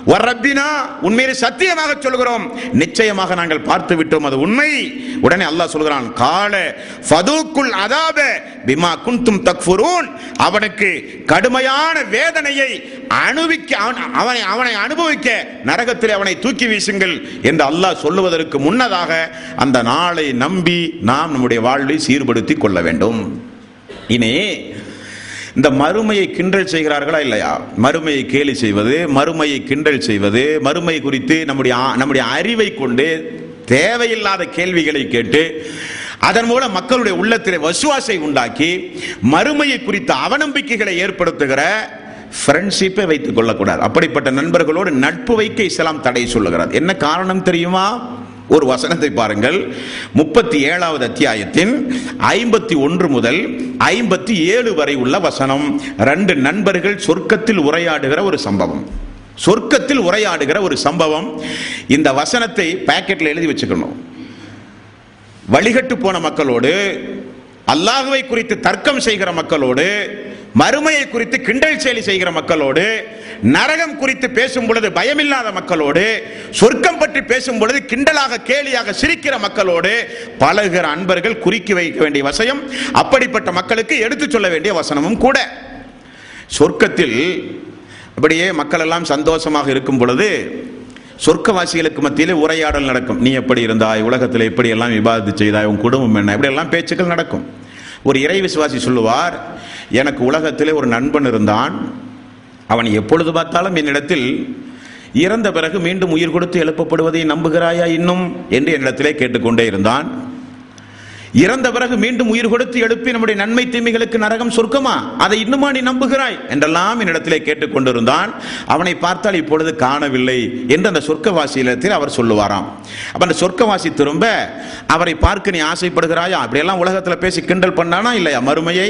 வ ரப்பினா, உண்மையை சத்தியமாக சொல்கிறோம், நிச்சயமாக நாங்கள் பார்த்து விட்டோம், அது உண்மை. உடனே அல்லாஹ் சொல்கிறான், கால ஃபதூக்குல் அதாப பிமா குன்தும் தக்ஃபுரூன், அவனுக்கு கடுமையான வேதனையை அவனை அனுபவிக்க நரகத்தில் அவனை தூக்கி வீசுங்கள் என்று அல்லாஹ் சொல்லுவதற்கு முன்னதாக அந்த நாளை நம்பி நாம் நம்முடைய வாழ்வை சீர்படுத்திக் கொள்ள வேண்டும். இனி இந்த மறுமையை கிண்டல் செய்கிறார்களா இல்லையா? மறுமையை கேலி செய்வது, மறுமையை கிண்டல் செய்வது, மறுமை குறித்து நம்முடைய அறிவை கொண்டு தேவையில்லாத கேள்விகளை கேட்டு அதன் மூலம் மக்களுடைய உள்ளத்திலே வசுவாசை உண்டாக்கி மறுமையை குறித்த அவநம்பிக்கைகளை ஏற்படுத்துகிற ஃப்ரெண்ட்ஷிப்பை வைத்துக் கொள்ளக்கூடாது. அப்படிப்பட்ட நண்பர்களோடு நட்பு வைக்க இஸ்லாம் தடை சொல்லுகிறது. என்ன காரணம் தெரியுமா? ஒரு வசனத்தை பாருங்கள். 37வது அத்தியாயத்தின் 51 முதல் 57 வரை உள்ள வசனம். 2 நண்பர்கள் சொர்க்கத்தில் உரையாடுகிற ஒரு சம்பவம். சொர்க்கத்தில் உரையாடுகிற ஒரு சம்பவம். இந்த வசனத்தை பாக்கெட்ல எழுதி வச்சுக்கணும். வழிகட்டு போன மக்களோடு, அல்லாஹ்வை குறித்து தர்க்கம் செய்கிற மக்களோடு, மறுமையை குறித்து கிண்டல் செயலி செய்கிற மக்களோடு, நரகம் குறித்து பேசும் பொழுது பயமில்லாத மக்களோடு, சொர்க்கம் பற்றி பேசும் பொழுது கிண்டலாக கேலியாக சிரிக்கிற மக்களோடு பழகுகிற அன்பர்கள் குறிக்கி வைக்க வேண்டிய வசனம். அப்படிப்பட்ட மக்களுக்கு எடுத்து சொல்ல வேண்டிய வசனமும் கூட. சொர்க்கத்தில் அப்படியே மக்கள் எல்லாம் சந்தோஷமாக இருக்கும் பொழுது சொர்க்கவாசிகளுக்கு மத்தியிலே உரையாடல் நடக்கும். நீ எப்படி இருந்தாய், உலகத்தில் எப்படி எல்லாம் இபாதத் செய்தாய், உன் குடும்பம் என்ன, இப்படி எல்லாம் பேச்சுக்கள் நடக்கும். ஒரு இறை விசுவாசி சொல்லுவார், எனக்கு உலகத்திலே ஒரு நண்பன் இருந்தான், அவன் எப்பொழுது பார்த்தாலும் என்னிடத்தில் இறந்த பிறகு மீண்டும் உயிர் கொடுத்து எழுப்பப்படுவதை நம்புகிறாயா இன்னும் என்று என்னிடத்திலே கேட்டுக்கொண்டே இருந்தான். இறந்த பிறகு மீண்டும் உயிர் கொடுத்து எழுப்பி நம்முடைய நன்மை தீமைகளுக்கு நரகம் சொர்க்கமா, அதை இன்னுமா நீ நம்புகிறாய் என்றெல்லாம் என்னிடத்திலே கேட்டுக்கொண்டிருந்தான். அவனை பார்த்தால் இப்பொழுது காணவில்லை என்று அந்த சொர்க்கவாசியிடத்தில் அவர் சொல்லுவாராம். அப்ப அந்த சொர்க்கவாசி திரும்ப, அவரை பார்க்க நீ ஆசைப்படுகிறாயா, அப்படியெல்லாம் உலகத்தில் பேசி கிண்டல் பண்ணானா இல்லையா மறுமையை,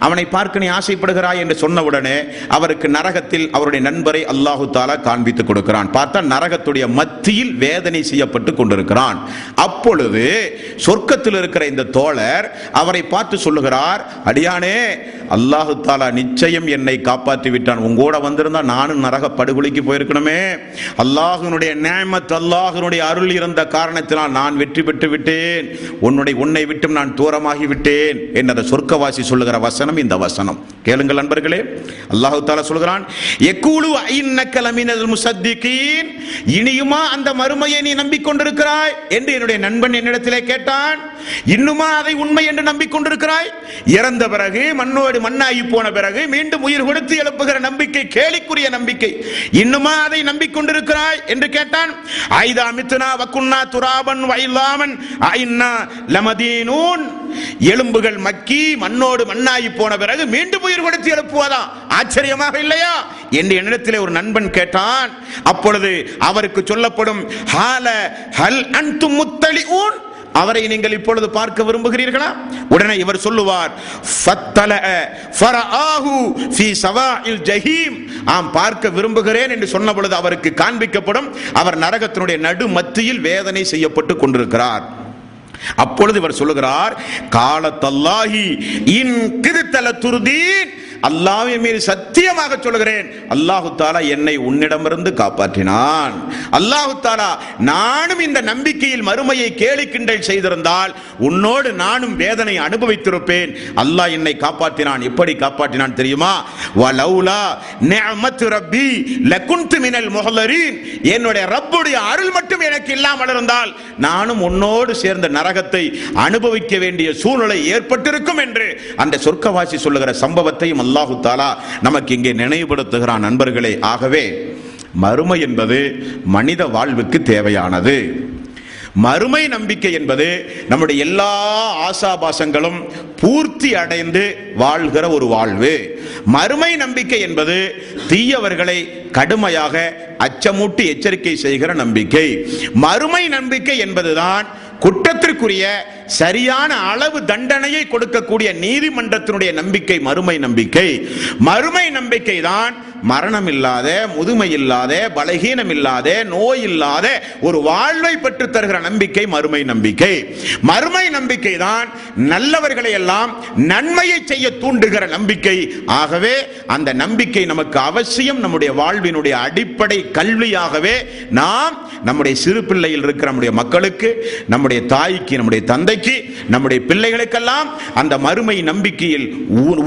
அவனை பார்க்க நீ ஆசைப்படுகிறாய் என்று சொன்னவுடனே அவருக்கு நரகத்தில் அவருடைய நண்பரை அல்லாஹு தாலா காண்பித்துக் கொடுக்கிறான். பார்த்தா நரகத்துடைய மத்தியில் வேதனை செய்யப்பட்டு கொண்டிருக்கிறான். அப்பொழுது சொர்க்கத்தில் இருக்கிற இந்த தோழர் அவரை பார்த்து சொல்லுகிறார், அடியானே, அல்லாஹு தாலா நிச்சயம் என்னை காப்பாற்றி விட்டான். உங்களோட வந்திருந்தா நானும் நரக படுகொலைக்கு போயிருக்கணுமே. அல்லாஹ்வுடைய நிஅமத், அல்லாஹ்வுடைய அருள் இருந்த காரணத்தினால் நான் வெற்றி பெற்று விட்டேன். உன்னை விட்டும் நான் தூரமாகி விட்டேன் என்ற சொர்க்கவாசி சொல்லுகிற வசனம் இந்த வசனம். கேளுங்கள் நண்பர்களே, அல்லாஹ் தஆலா சொல்கிறான், யகூலு இன்னக லமினல் முஸத்திகீன், இனியுமா அந்த மறுமையை நீ நம்பிக்கொண்டிருக்கிறாய் என்று என்னுடைய நண்பன் என்னிடத்திலே கேட்டான். இன்னுமா அதை உண்மை என்று நம்பிக்கொண்டிருக்கிறாய்? இறந்த பிறகு மண்ணோடு மண்ணாகி போன பிறகு மீண்டும் உயிர் கொடுத்து எழுப்புகிற நம்பிக்கை, கேலிக்குரிய நம்பிக்கை, இன்னுமா அதை நம்பிக்கொண்டிருக்கிறாய் என்று கேட்டான். ஐதா மித்னா வகுன்னா துராபன் வைலாமன் ஐன்னா லமதீனூன், எலும்புகள் மக்கி மண்ணோடு மண்ணாகி போன பிறகு மீண்டும் உயிர் கொடுத்து எழுப்புவதா? ஆச்சரியமாக இல்லையா என்று என்னிடத்திலே ஒரு நண்பன் கேட்டான். அப்பொழுது அவருக்கு சொல்லப்படும், ஹால ஹல் அன்தும் முத்தலிஊன், அவரை நீங்கள் இப்பொழுது பார்க்க விரும்புகிறீர்களா? உடனே இவர் சொல்லுவார், ஃபத்தலஅ ஃபரஆஹு ஃபீ ஸவாஇல் ஜஹீம், ஆம் பார்க்க விரும்புகிறேன் என்று சொன்ன பொழுது அவருக்கு காண்பிக்கப்படும், அவர் நரகத்தினுடைய நடு மத்தியில் வேதனை செய்யப்பட்டு கொண்டிருக்கிறார். அப்பொழுது இவர் சொல்லுகிறார், காலத்தல்லாஹி இன் கிருத்தல துர்தீன், அல்லாஹ்வின் மீது சத்தியமாக சொல்கிறேன், அல்லாஹு தாலா என்னை உன்னிடமிருந்து காப்பாற்றினான். அல்லாஹு தாலா நானும் இந்த நம்பிக்கையில் மறுமையை கேலி கிண்டல் செய்திருந்தால் உன்னோடு நானும் வேதனை அனுபவித்திருப்பேன். அல்லாஹ் என்னை காப்பாற்றினான். எப்படி காப்பாற்றினான் தெரியுமா? வலௌலா நிஅமத்து ரப்பி லகுன்து மினல் முஹ்லரீன், என்னுடைய ரப்புடைய அருள் மட்டும் எனக்கு இல்லாமல் இருந்தால் நானும் உன்னோடு சேர்ந்த நரகத்தை அனுபவிக்க வேண்டிய சூழ்நிலை ஏற்பட்டிருக்கும் என்று அந்த சொர்க்கவாசி சொல்லுகிற சம்பவத்தையும் அல்லாஹு தாலா நமக்கு இங்கே நினைவுபடுத்துகிறான். நண்பர்களே, ஆகவே மறுமை என்பது மனித வாழ்வுக்கு தேவையானது. மறுமை நம்பிக்கை என்பது நம்முடைய எல்லா ஆசாபாசங்களும் பூர்த்தி அடைந்து வாழ்கிற ஒரு வாழ்வு. மறுமை நம்பிக்கை என்பது தீயவர்களை கடுமையாக அச்சமூட்டி எச்சரிக்கை செய்கிற நம்பிக்கை. மறுமை நம்பிக்கை என்பதுதான் குற்றத்திற்குரிய சரியான அளவு தண்டனையை கொடுக்கக்கூடிய நீதிமன்றத்தினுடைய நம்பிக்கை மறுமை நம்பிக்கை. மறுமை நம்பிக்கை தான் மரணம் இல்லாத, முதுமை இல்லாத, பலகீனம் இல்லாத, நோய் இல்லாத ஒரு வாழ்வை பெற்று தருகிற நம்பிக்கை மறுமை நம்பிக்கை. மறுமை நம்பிக்கை தான் நல்லவர்களை எல்லாம் நன்மையை செய்ய தூண்டுகிற நம்பிக்கை. ஆகவே அந்த நம்பிக்கை நமக்கு அவசியம். நம்முடைய வாழ்வினுடைய அடிப்படை கல்வியாகவே நாம் நம்முடைய சிறு பிள்ளையில் இருக்கிற நம்முடைய மக்களுக்கு, நம்முடைய தாய்க்கு, நம்முடைய தந்தைக்கு, நம்முடைய பிள்ளைகளுக்கெல்லாம் அந்த மறுமை நம்பிக்கையில்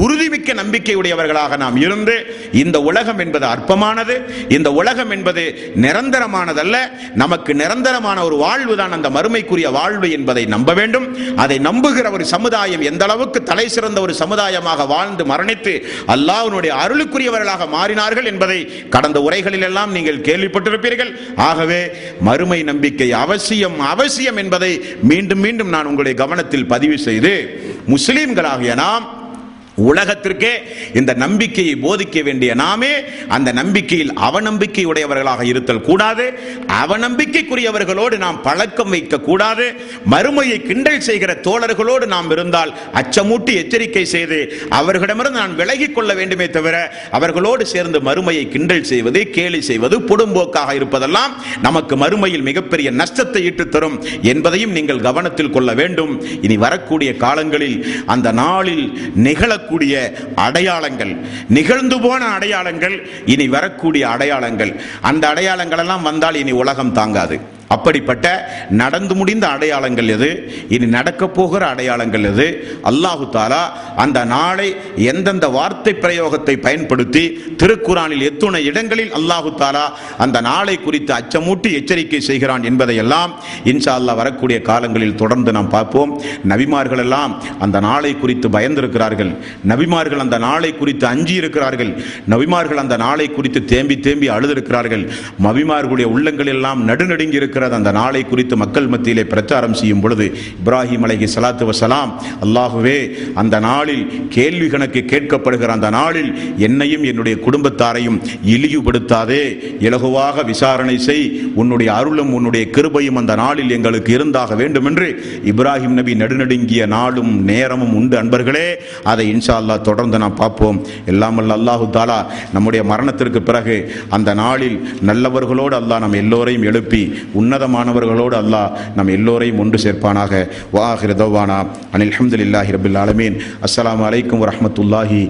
உறுதிமிக்க நம்பிக்கை உடையவர்களாக நாம் இருந்து, இந்த உலகம் என்பது அற்பமானது, இந்த உலகம் என்பது நிரந்தரமானதல்ல, நமக்கு நிரந்தரமான ஒரு வாழ்வு தான் அந்த மறுமைக்குரிய வாழ்வு என்பதை நம்ப வேண்டும். அதை நம்புகிற ஒரு சமுதாயம் எந்த அளவுக்கு தலை சிறந்த ஒரு சமுதாயமாக வாழ்ந்து மரணித்து அல்லாஹ்வுடைய அருளுக்குரியவர்களாக மாறினார்கள் என்பதை கடந்த உரைகளில் எல்லாம் நீங்கள் கேள்விப்பட்டிருப்பீர்கள். ஆகவே மறுமை நம்பிக்கை அவசியம் அவசியம் என்பதை மீண்டும் மீண்டும் நான் உங்களுடைய கவனத்தில் பதிவு செய்து, முஸ்லிம்களாகிய நாம் உலகத்திற்கே இந்த நம்பிக்கையை போதிக்க வேண்டிய நாமே அந்த நம்பிக்கையில் அவநம்பிக்கை உடையவர்களாக இருத்தல் கூடாது. அவநம்பிக்கைக்குரியவர்களோடு நாம் பழக்கம் வைக்க கூடாது. மறுமையை கிண்டல் செய்கிற தோழர்களோடு நாம் இருந்தால் அச்சமூட்டி எச்சரிக்கை செய்து அவர்களிடமிருந்து நான் விலகிக் கொள்ள வேண்டுமே தவிர அவர்களோடு சேர்ந்து மறுமையை கிண்டல் செய்வது, கேலி செய்வது, பொடும்போக்காக இருப்பதெல்லாம் நமக்கு மறுமையில் மிகப்பெரிய நஷ்டத்தை ஈட்டு தரும் என்பதையும் நீங்கள் கவனத்தில் கொள்ள வேண்டும். இனி வரக்கூடிய காலங்களில் அந்த நாளில் நிகழ கூடிய அடையாளங்கள், நிகழ்ந்து போன அடையாளங்கள், இனி வரக்கூடிய அடையாளங்கள், அந்த அடையாளங்கள் எல்லாம் வந்தால் இனி உலகம் தாங்காது. அப்படிப்பட்ட நடந்து முடிந்த அடையாளங்கள் எது, இனி நடக்க போகிற அடையாளங்கள் எது, அல்லாஹு தாலா அந்த நாளை எந்தெந்த வார்த்தை பிரயோகத்தை பயன்படுத்தி திருக்குரானில் எத்துணை இடங்களில் அல்லாஹு தாலா அந்த நாளை குறித்து அச்சமூட்டி எச்சரிக்கை செய்கிறான் என்பதையெல்லாம் இன்ஷா அல்லாஹ் வரக்கூடிய காலங்களில் தொடர்ந்து நாம் பார்ப்போம். நபிமார்கள் எல்லாம் அந்த நாளை குறித்து பயந்திருக்கிறார்கள். நபிமார்கள் அந்த நாளை குறித்து அஞ்சி இருக்கிறார்கள். நபிமார்கள் அந்த நாளை குறித்து தேம்பி தேம்பி அழுதிருக்கிறார்கள். நபிமார்களுடைய உள்ளங்கள் எல்லாம் நடுநடுங்கி இருக்கிறது. அந்த நாளை குறித்து மக்கள் மத்தியிலே பிரச்சாரம் செய்யும் பொழுது இப்ராஹிம் அலைஹிஸ்ஸலாத்து வஸ்ஸலாம், அல்லாஹுவே அந்த நாளில் கேள்வி கணக்கு கேட்கப்படுகிற அந்த நாளில் என்னையும் என்னுடைய குடும்பத்தாரையும் இழிவுபடுத்தாதே, இலகுவாக விசாரணை செய், உன்னுடைய அருளும் உன்னுடைய கிருபையும் அந்த நாளில் எங்களுக்கு இருந்தாக வேண்டும் என்று இப்ராஹிம் நபி நடுநடுங்கிய நாளும் நேரமும் உண்டு. அன்பர்களே, அதை இன்ஷா அல்லாஹ் தொடர்ந்து நாம் பார்ப்போம். எல்லாம் வல்ல அல்லாஹு தஆலா நம்முடைய மரணத்திற்கு பிறகு அந்த நாளில் நல்லவர்களோடு அல்லாஹ் நம் எல்லோரையும் எழுப்பி உன்னதமானவர்களோடு அல்லாஹ் நம் எல்லோரையும் ஒன்று சேர்ப்பானாக. வ ஆகிரு தஅவானா அனில் ஹம்துலில்லாஹி ரப்பில் ஆலமீன். அஸ்ஸலாமு அலைக்கும் வரஹ்மத்துல்லாஹி